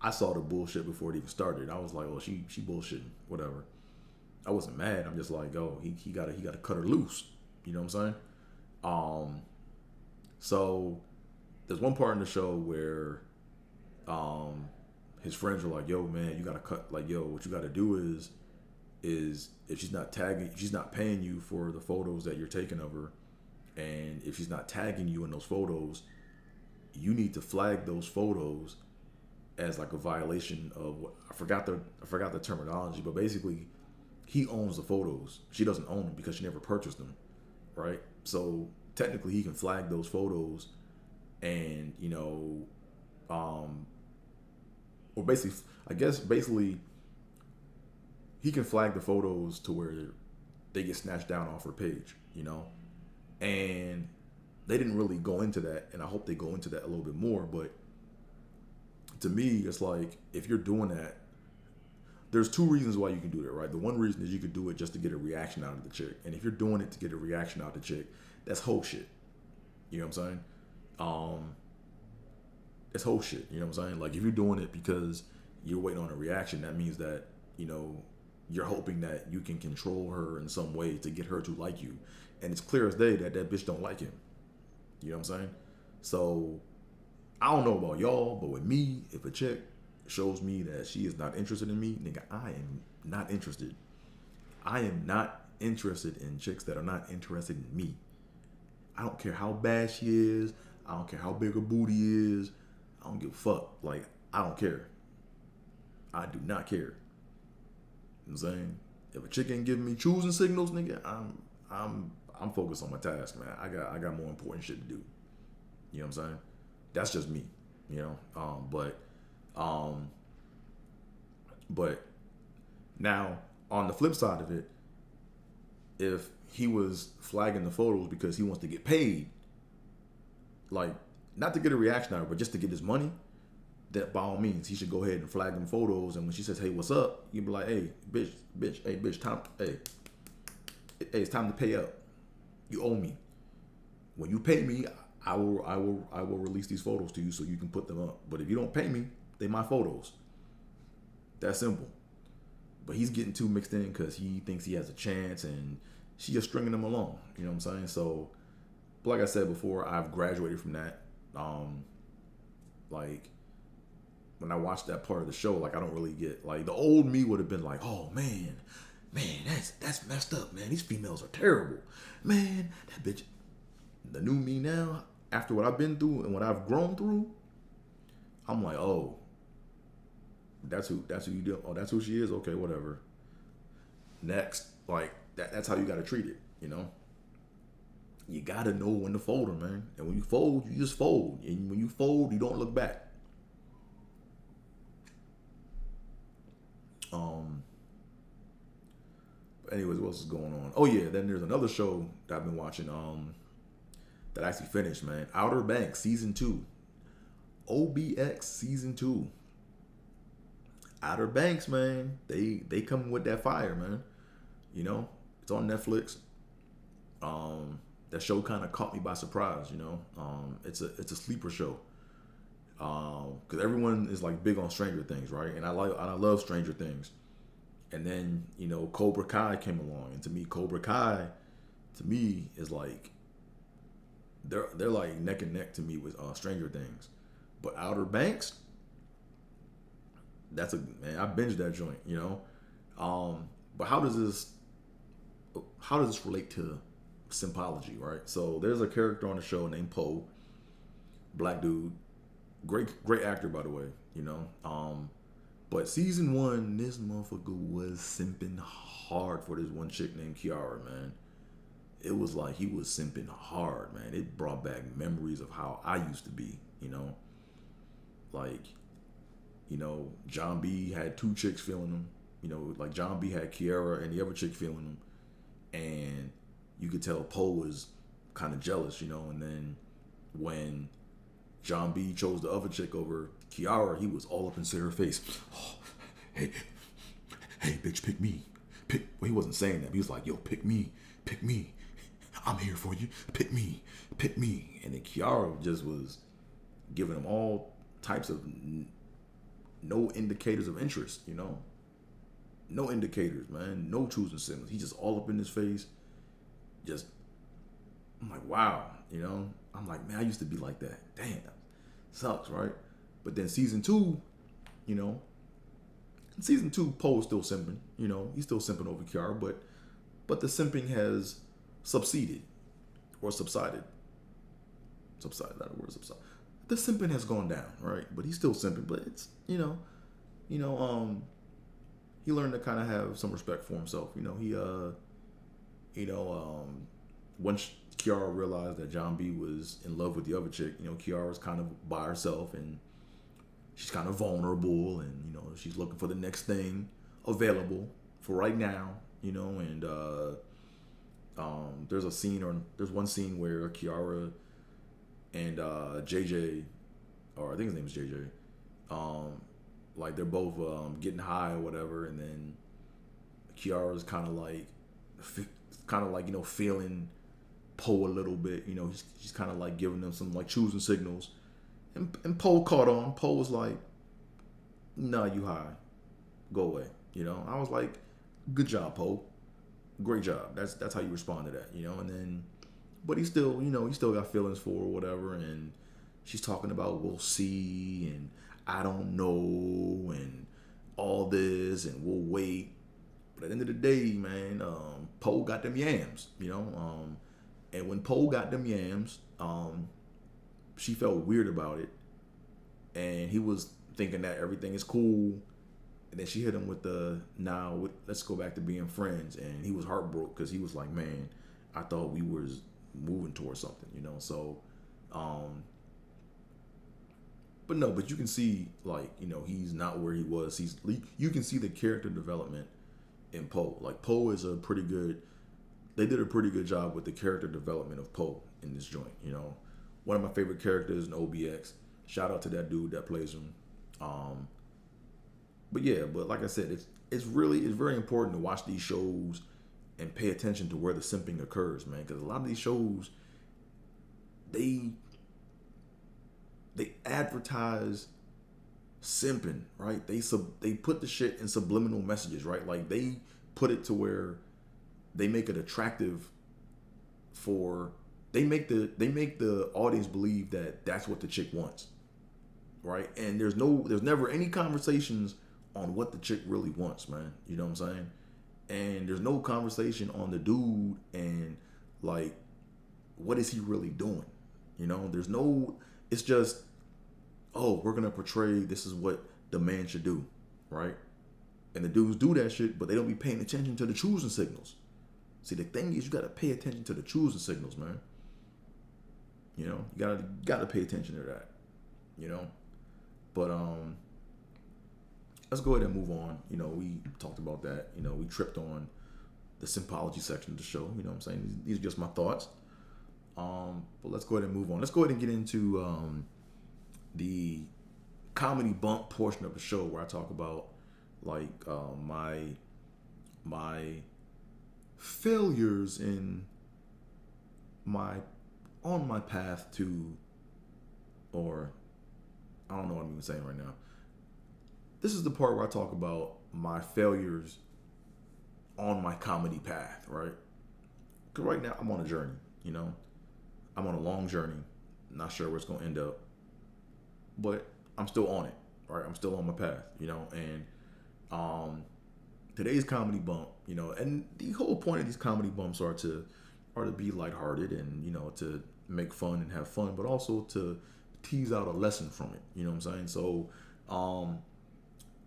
I saw the bullshit before it even started. I was like, oh, she bullshitting, whatever. I wasn't mad. I'm just like, oh, he gotta cut her loose. You know what I'm saying? So there's one part in the show where his friends are like, yo, man, you gotta cut, like, yo, what you gotta do is if she's not paying you for the photos that you're taking of her, and if she's not tagging you in those photos, you need to flag those photos as like a violation of what, I forgot the terminology, but basically he owns the photos. She doesn't own them because she never purchased them, right? So technically he can flag those photos, and or basically he can flag the photos to where they get snatched down off her page, and they didn't really go into that, and I hope they go into that a little bit more. But to me, it's like, if you're doing that, there's 2 reasons why you can do that, right? The one reason is you could do it just to get a reaction out of the chick, and if you're doing it to get a reaction out of the chick, that's whole shit. You know what I'm saying? It's whole shit. You know what I'm saying? Like, if you're doing it because you're waiting on a reaction, that means that, you're hoping that you can control her in some way to get her to like you. And it's clear as day that bitch don't like him. You know what I'm saying? So I don't know about y'all, but with me, if a chick shows me that she is not interested in me, nigga, I am not interested. I am not interested in chicks that are not interested in me. I don't care how bad she is. I don't care how big her booty is. I don't give a fuck. Like, I don't care. I do not care. You know what I'm saying? If a chick ain't giving me choosing signals, nigga, I'm focused on my task, man. I got more important shit to do. You know what I'm saying? That's just me. You know? But now on the flip side of it, if he was flagging the photos because he wants to get paid, like not to get a reaction out of it, but just to get his money, that by all means he should go ahead and flag them photos. And when she says, "Hey, what's up?" you be like, "Hey, bitch, time, hey, it's time to pay up. You owe me. When you pay me, I will release these photos to you so you can put them up. But if you don't pay me, they my photos. That's simple." But he's getting too mixed in because he thinks he has a chance, and she just stringing him along. You know what I'm saying? So, like I said before, I've graduated from that. Like when I watched that part of the show, like I don't really get, like the old me would have been like, "Oh man, that's messed up, man. These females are terrible, man. That bitch." The new me now, after what I've been through and what I've grown through, I'm like, "Oh, that's who you do. Oh, that's who she is. Okay, whatever. Next." Like that's how you got to treat it. You know, you got to know when to fold her, man. And when you fold, you just fold. And when you fold, you don't look back. But anyways, what else is going on? Oh yeah, then there's another show that I've been watching. That I actually finished, man. Outer Banks season 2. OBX season 2. Outer Banks, man. They coming with that fire, man. You know, it's on Netflix. That show kind of caught me by surprise. You know, it's a sleeper show. Because everyone is like big on Stranger Things, right? And I love Stranger Things. And then you know Cobra Kai came along, and to me Cobra Kai, is like they're like neck and neck to me with Stranger Things. But Outer Banks, that's a man. I binged that joint, you know. But how does this relate to symbology, right? So there's a character on the show named Poe, black dude, great actor by the way, you know. But season 1, this motherfucker was simping hard for this one chick named Kiara, man. It was like he was simping hard, man. It brought back memories of how I used to be, you know. Like, you know, John B had 2 chicks feeling him. You know, like John B had Kiara and the other chick feeling him. And you could tell Poe was kind of jealous, you know. And then when John B chose the other chick over Kiara, he was all up in Sarah's face. "Oh, hey, bitch, pick me. Well, he wasn't saying that. He was like, "Yo, pick me. I'm here for you. Pick me. And then Kiara just was giving him all types of no indicators of interest, you know. No indicators, man. No choosing signals. He just all up in his face. Just, I'm like, wow, you know. I'm like, man, I used to be like that. Damn, that sucks, right? But then season 2, you know, season 2, Poe is still simping, you know. He's still simping over Kiara, but the simping has subsided. Not a word, subside. The simping has gone down, right? But he's still simping. But it's, you know, he learned to kind of have some respect for himself. You know, once Kiara realized that John B was in love with the other chick, you know, Kiara's kind of by herself and she's kind of vulnerable, and you know, she's looking for the next thing available for right now, you know. And there's one scene where Kiara and JJ, or I think his name is JJ, like they're both getting high or whatever, and then Kiara's kind of like you know, feeling Poe a little bit, you know. She's kind of like giving them some like choosing signals, and Poe caught on. Poe was like, "Nah, you high, go away," you know. I was like, "Good job, Poe, great job." That's how you respond to that, you know. And then, but he still got feelings for her or whatever, and she's talking about we'll see and I don't know and all this and we'll wait. But at the end of the day, man, Poe got them yams, and when Poe got them yams, she felt weird about it, and he was thinking that everything is cool. And then she hit him with the let's go back to being friends, and he was heartbroken because he was like, man, I thought we was moving towards something, So, but you can see like he's not where he was. You can see the character development in Poe. Like Poe is they did a pretty good job with the character development of Poe in this joint. One of my favorite characters in OBX. Shout out to that dude that plays him. But like I said, it's very important to watch these shows and pay attention to where the simping occurs, man. Because a lot of these shows, they advertise simping, right? They put the shit in subliminal messages, right? Like they put it to where they make it attractive they make the audience believe that that's what the chick wants, right? And there's never any conversations on what the chick really wants, man. You know what I'm saying? And there's no conversation on the dude and like what is he really doing? It's just, oh, we're gonna portray this is what the man should do, right? And the dudes do that shit, but they don't be paying attention to the choosing signals. See, the thing is, you gotta pay attention to the choosing signals, man. You gotta pay attention to that. But let's go ahead and move on. We talked about that. We tripped on the symbology section of the show. You know what I'm saying? These are just my thoughts. But let's go ahead and move on. Let's go ahead and get into the comedy bump portion of the show where I talk about like my failures on my path to, or I don't know what I'm even saying right now. This is the part where I talk about my failures on my comedy path, right? Because right now I'm on a journey, I'm on a long journey. Not sure where it's going to end up, but I'm still on it, right? I'm still on my path, and today's comedy bump, and the whole point of these comedy bumps are to be lighthearted and, to make fun and have fun, but also to tease out a lesson from it. You know what I'm saying? So,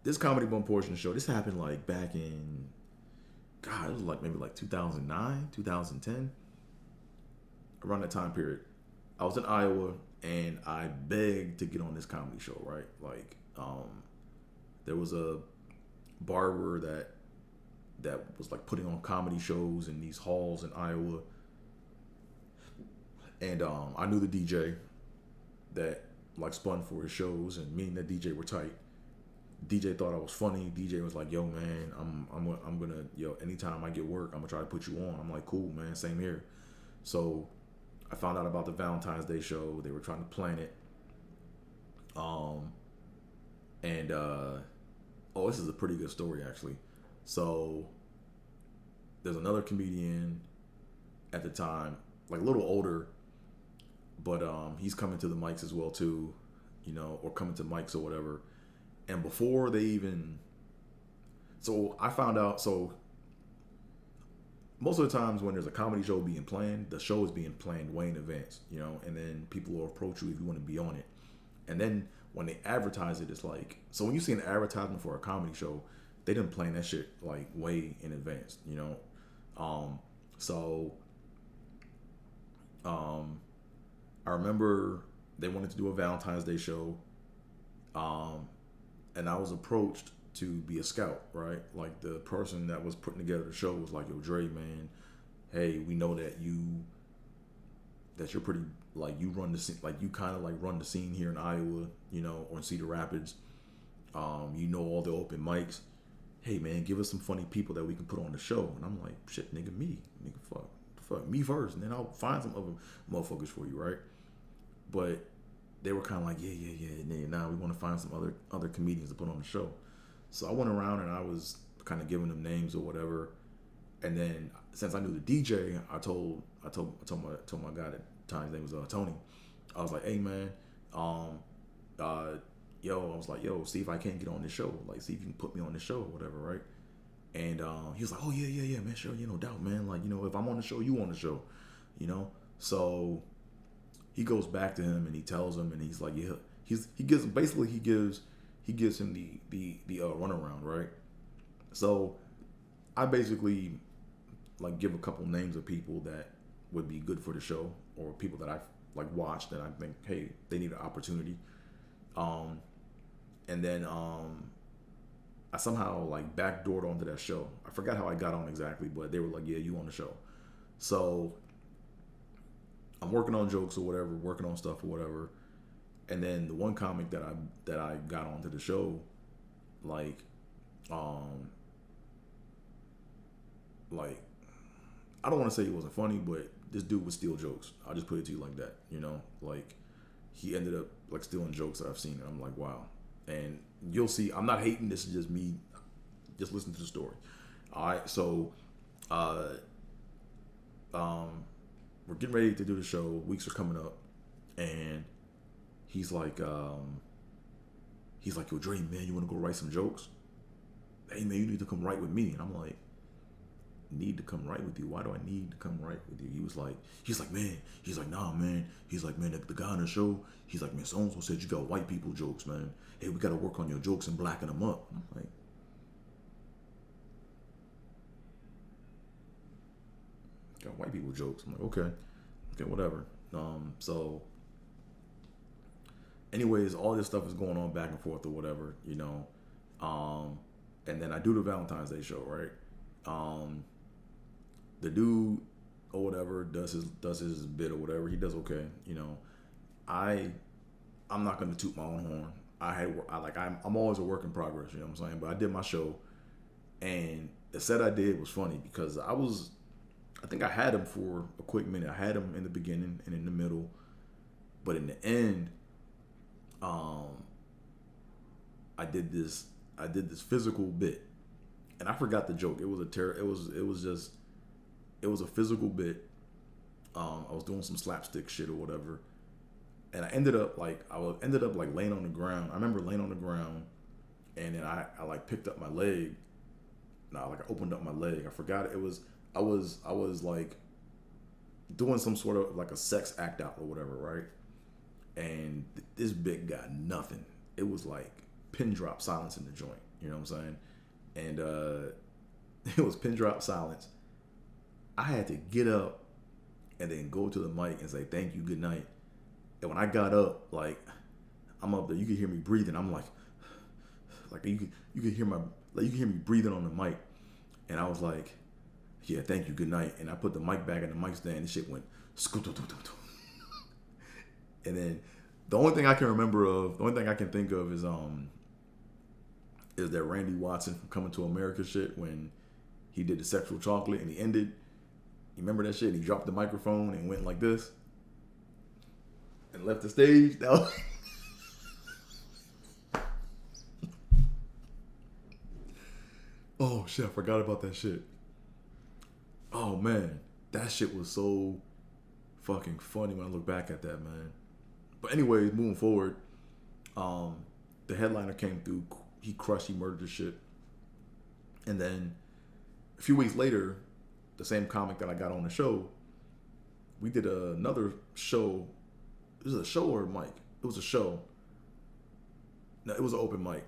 this comedy bump portion of the show, this happened like back in, God, it was like maybe like 2009, 2010, around that time period. I was in Iowa and I begged to get on this comedy show, right? Like, there was a barber that was like putting on comedy shows in these halls in Iowa. And I knew the DJ that like spun for his shows, and me and the DJ were tight. DJ thought I was funny. DJ was like, yo, man, I'm gonna, anytime I get work, I'm gonna try to put you on. I'm like, cool, man, same here. So I found out about the Valentine's Day show. They were trying to plan it. This is a pretty good story, actually. So there's another comedian at the time, like a little older, but he's coming to the mics as well too, or coming to mics or whatever. And before they even, so I found out, so most of the times when there's a comedy show being planned, the show is being planned way in advance, and then people will approach you if you want to be on it. And then when they advertise it, it's like, so when you see an advertisement for a comedy show, they didn't plan that shit like way in advance, I remember they wanted to do a Valentine's Day show, and I was approached to be a scout, right? Like the person that was putting together the show was like, yo, Dre, man, hey, we know that you're pretty, like you run the scene, like you kind of like run the scene here in Iowa, or in Cedar Rapids. You know all the open mics. Hey man, give us some funny people that we can put on the show. And I'm like, shit, nigga, fuck me first, and then I'll find some other motherfuckers for you, right? But they were kind of like, yeah. Now we want to find some other comedians to put on the show. So I went around and I was kind of giving them names or whatever. And then since I knew the DJ, I told my guy at the time, his name was Tony. I was like, hey man, um, yo, I was like, yo, see if I can't get on this show. Like, see if you can put me on this show or whatever, right? And he was like, oh, yeah, man, sure, no doubt, man. Like, if I'm on the show, you on the show, you know? So he goes back to him and he tells him, and he's like, yeah, he gives him the runaround, right? So I basically like give a couple names of people that would be good for the show, or people that I've like watched and I think, hey, they need an opportunity. And then I somehow like backdoored onto that show. I forgot how I got on exactly, but they were like, yeah, you on the show. So I'm working on jokes or whatever, working on stuff or whatever. And then the one comic that I got onto the show, like I don't want to say he wasn't funny, but this dude would steal jokes. I'll just put it to you like that, like he ended up like stealing jokes that I've seen, and I'm like, wow. And you'll see, I'm not hating. This is just me. Just listen to the story. All right, so we're getting ready to do the show. Weeks are coming up, and he's like, yo, Dre, man, you want to go write some jokes? Hey, man, you need to come write with me. And I'm like, need to come write with you? Why do I need to come write with you? He's like, man. He's like, nah, man. He's like, man, the guy on the show, he's like, man, so-and-so said you got white people jokes, man. Hey, we got to work on your jokes and blacken them up. I'm like, got white people jokes. I'm like, okay, whatever. So anyways, all this stuff is going on back and forth or whatever, and then I do the Valentine's Day show, right? The dude or whatever does his bit or whatever. He does okay, I'm not gonna toot my own horn. I'm always a work in progress, you know what I'm saying? But I did my show, and the set I did was funny because I think I had him for a quick minute. I had him in the beginning and in the middle, but in the end, I did this physical bit, and I forgot the joke. It was a physical bit. I was doing some slapstick shit or whatever, and I ended up like laying on the ground. I remember laying on the ground, and then I like picked up my leg. I opened up my leg. I forgot it was. I was like doing some sort of like a sex act out or whatever, right? And this bit got nothing. It was like pin drop silence in the joint. You know what I'm saying? And it was pin drop silence. I had to get up and then go to the mic and say thank you, good night. And when I got up, like I'm up there, you could hear me breathing. I'm like you could hear me breathing on the mic, and I was like, yeah, thank you, good night. And I put the mic back in the mic stand, and shit went and then the only thing I can think of is that Randy Watson from Coming to America shit, when he did the sexual chocolate and he ended. You remember that shit? He dropped the microphone and went like this and left the stage. That was oh shit, I forgot about that shit. Oh man, that shit was so fucking funny when I look back at that, man. But anyways, moving forward, the headliner came through. He murdered the shit. And then a few weeks later, the same comic that I got on the show, we did another show. It was a show or a mic? It was a show. No, it was an open mic.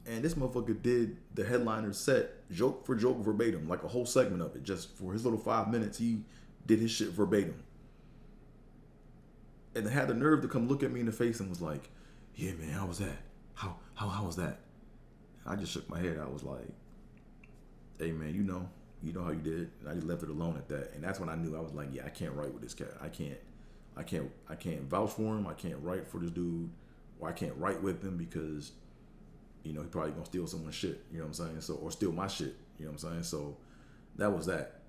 And this motherfucker did the headliner's set joke for joke verbatim, like a whole segment of it. Just for his little 5 minutes, he did his shit verbatim. And had the nerve to come look at me in the face and was like, yeah, man, how was that? How was that? I just shook my head. I was like, hey, man, you know how you did. And I just left it alone at that. And that's when I knew. I was like, yeah, I can't write with this cat. I can't vouch for him. I can't write for this dude. Or I can't write with him because, he probably gonna steal someone's shit. You know what I'm saying? So, or steal my shit. You know what I'm saying? So that was that.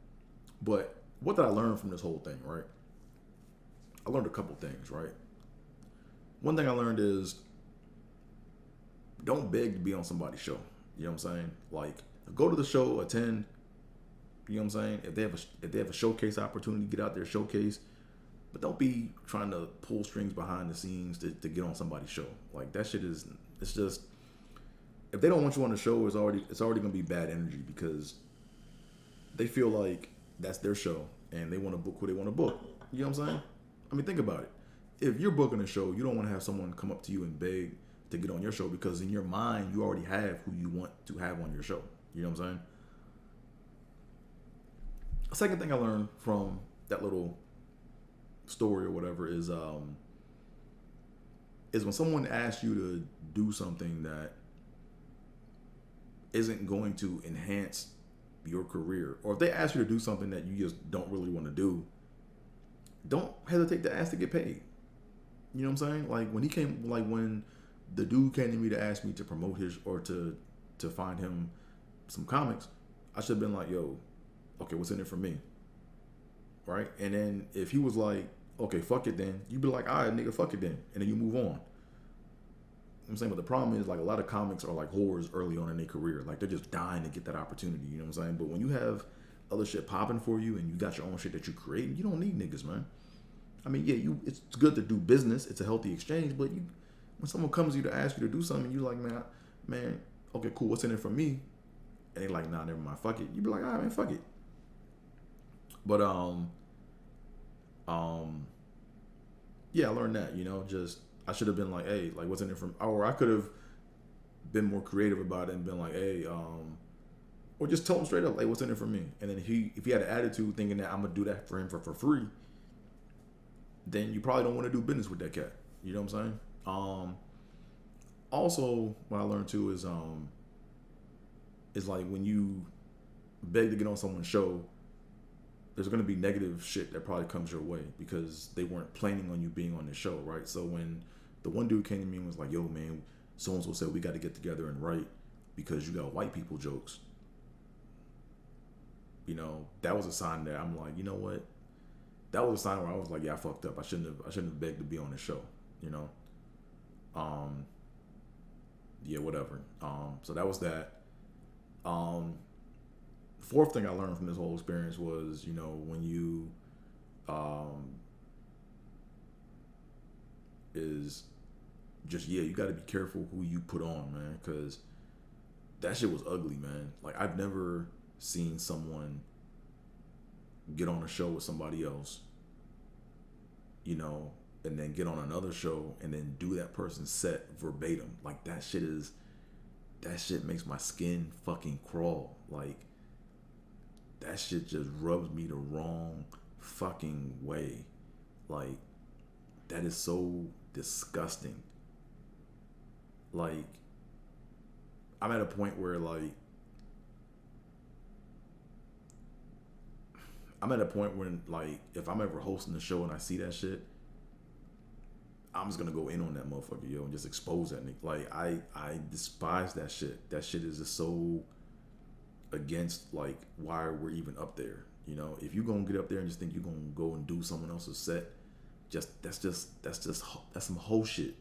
But what did I learn from this whole thing, right? I learned a couple things, right? One thing I learned is don't beg to be on somebody's show. You know what I'm saying? Like, go to the show, attend. You know what I'm saying? If they have a showcase opportunity, get out there, showcase. But don't be trying to pull strings behind the scenes to get on somebody's show. Like that shit is, it's just, if they don't want you on the show, it's already gonna be bad energy because they feel like that's their show and they want to book who they want to book. You know what I'm saying? I mean, think about it. If you're booking a show, you don't want to have someone come up to you and beg to get on your show because in your mind you already have who you want to have on your show. You know what I'm saying? The second thing I learned from that little story or whatever is when someone asks you to do something that isn't going to enhance your career, or if they ask you to do something that you just don't really want to do, don't hesitate to ask to get paid. You know what I'm saying? Like when the dude came to me to ask me to promote his or to find him some comics, I should have been like, yo, okay, what's in it for me? Right? And then if he was like, okay, fuck it then, you'd be like, all right, nigga, fuck it then. And then you move on. I'm saying, but the problem is like a lot of comics are like whores early on in their career. Like they're just dying to get that opportunity. You know what I'm saying? But when you have other shit popping for you and you got your own shit that you create, you don't need niggas, man. I mean, yeah, it's good to do business. It's a healthy exchange. But when someone comes to you to ask you to do something, you like, man, okay, cool. What's in it for me? And they like, nah, never mind. Fuck it. You be like, all right, man, fuck it. But yeah, I learned that. You know, just I should have been like, hey, like, what's in it for me? Or I could have been more creative about it and been like, hey, or just tell him straight up, like, what's in it for me? And then if he had an attitude thinking that I'm gonna do that for him for free, then you probably don't want to do business with that cat. You know what I'm saying? Also, what I learned too is like when you beg to get on someone's show, there's going to be negative shit that probably comes your way because they weren't planning on you being on the show, right? So when the one dude came to me and was like, yo, man, so-and-so said we got to get together and write because you got white people jokes. You know, that was a sign that I'm like, you know what? That was a sign where I was like, yeah, I fucked up. I shouldn't have begged to be on the show, you know? Yeah, whatever. So that was that. Fourth thing I learned from this whole experience was, you know, when you is just, yeah, you got to be careful who you put on, man, because that shit was ugly, man. Like, I've never seen someone get on a show with somebody else, you know, and then get on another show and then do that person's set verbatim. Like, that shit makes my skin fucking crawl. Like, that shit just rubs me the wrong fucking way. Like, that is so disgusting. Like, I'm at a point where, like, if I'm ever hosting a show and I see that shit, I'm just gonna go in on that motherfucker, yo, and just expose that nigga. Like, I despise that shit. That shit is just so against, like, why we're even up there. You know, if you gonna get up there and just think you're gonna go and do someone else's set, that's some whole shit.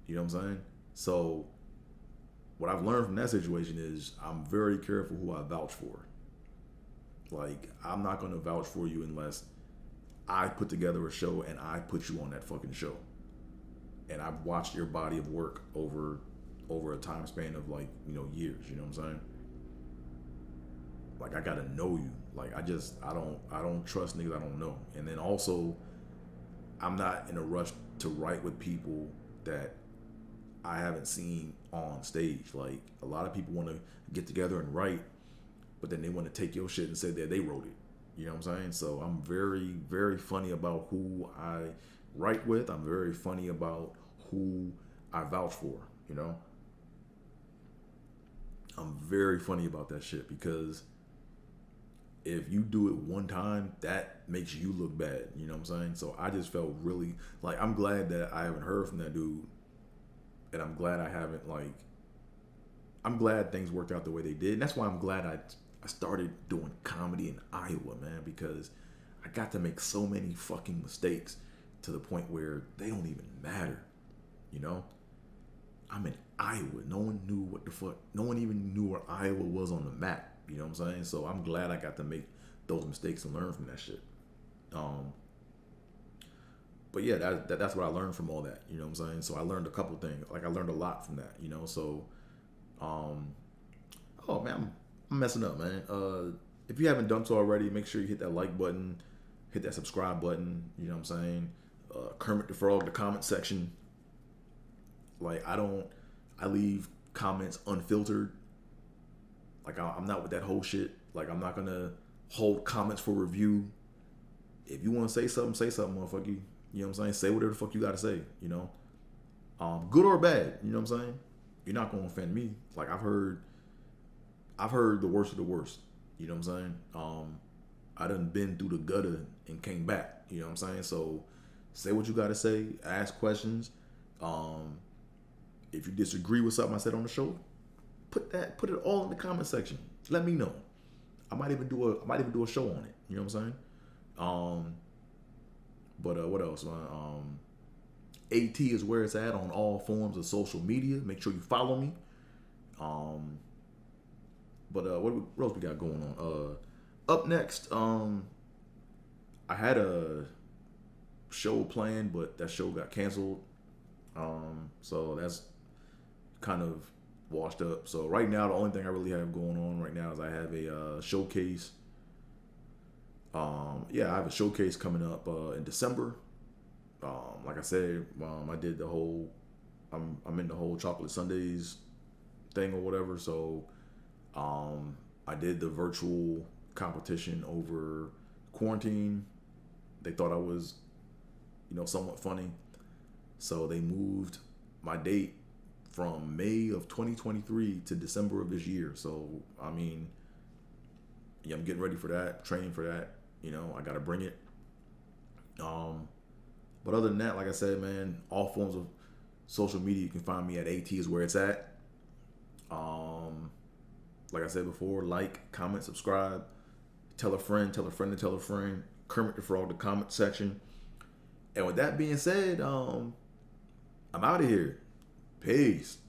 You know what I'm saying? So what I've learned from that situation is I'm very careful who I vouch for. Like, I'm not gonna vouch for you unless I put together a show and I put you on that fucking show. And I've watched your body of work over a time span of, like, you know, years, you know what I'm saying? Like, I gotta know you. Like, I don't trust niggas I don't know. And then also, I'm not in a rush to write with people that I haven't seen on stage. Like, a lot of people want to get together and write, but then they want to take your shit and say that they wrote it. You know what I'm saying? So I'm very, very funny about who I write with. I'm very funny about who I vouch for, you know? I'm very funny about that shit because if you do it one time, that makes you look bad. You know what I'm saying? So I just felt really, like, I'm glad that I haven't heard from that dude. And I'm glad I haven't, like, I'm glad things worked out the way they did. And that's why I'm glad I started doing comedy in Iowa, man, because I got to make so many fucking mistakes to the point where they don't even matter, you know? I'm in Iowa. No one knew what the fuck, no one even knew where Iowa was on the map, you know what I'm saying? So I'm glad I got to make those mistakes and learn from that shit. but yeah, that's what I learned from all that. You know what I'm saying? So I learned a couple things. Like I learned a lot from that. You know, so oh man, I'm messing up, man. If you haven't done so already, make sure you hit that like button, hit that subscribe button. You know what I'm saying? Kermit the Frog, the comment section. Like I leave comments unfiltered. Like I'm not with that whole shit. Like I'm not gonna hold comments for review. If you want to say something, motherfucker. You know what I'm saying? Say whatever the fuck you gotta say. You know, good or bad. You know what I'm saying? You're not gonna offend me. Like I've heard the worst of the worst. You know what I'm saying? I done been through the gutter and came back. You know what I'm saying? So say what you gotta say. Ask questions. If you disagree with something I said on the show, put it all in the comment section. Let me know. I might even do a show on it. You know what I'm saying? But what else, man? AT is where it's at on all forms of social media. Make sure you follow me. But what else we got going on? Up next, I had a show planned, but that show got canceled. So that's kind of washed up. So right now, the only thing I really have going on right now is I have a showcase. I have a showcase coming up in December. Like I said, I did the whole. I'm in the whole chocolate sundaes thing or whatever. So, I did the virtual competition over quarantine. They thought I was, somewhat funny. So they moved my date from May of 2023 to December of this year. So, I mean, yeah, I'm getting ready for that, training for that. I got to bring it. But other than that, like I said, man, all forms of social media, you can find me at AT is where it's at. Like I said before, like, comment, subscribe, tell a friend to tell a friend, Kermit the Frog, the comment section. And with that being said, I'm out of here. Peace.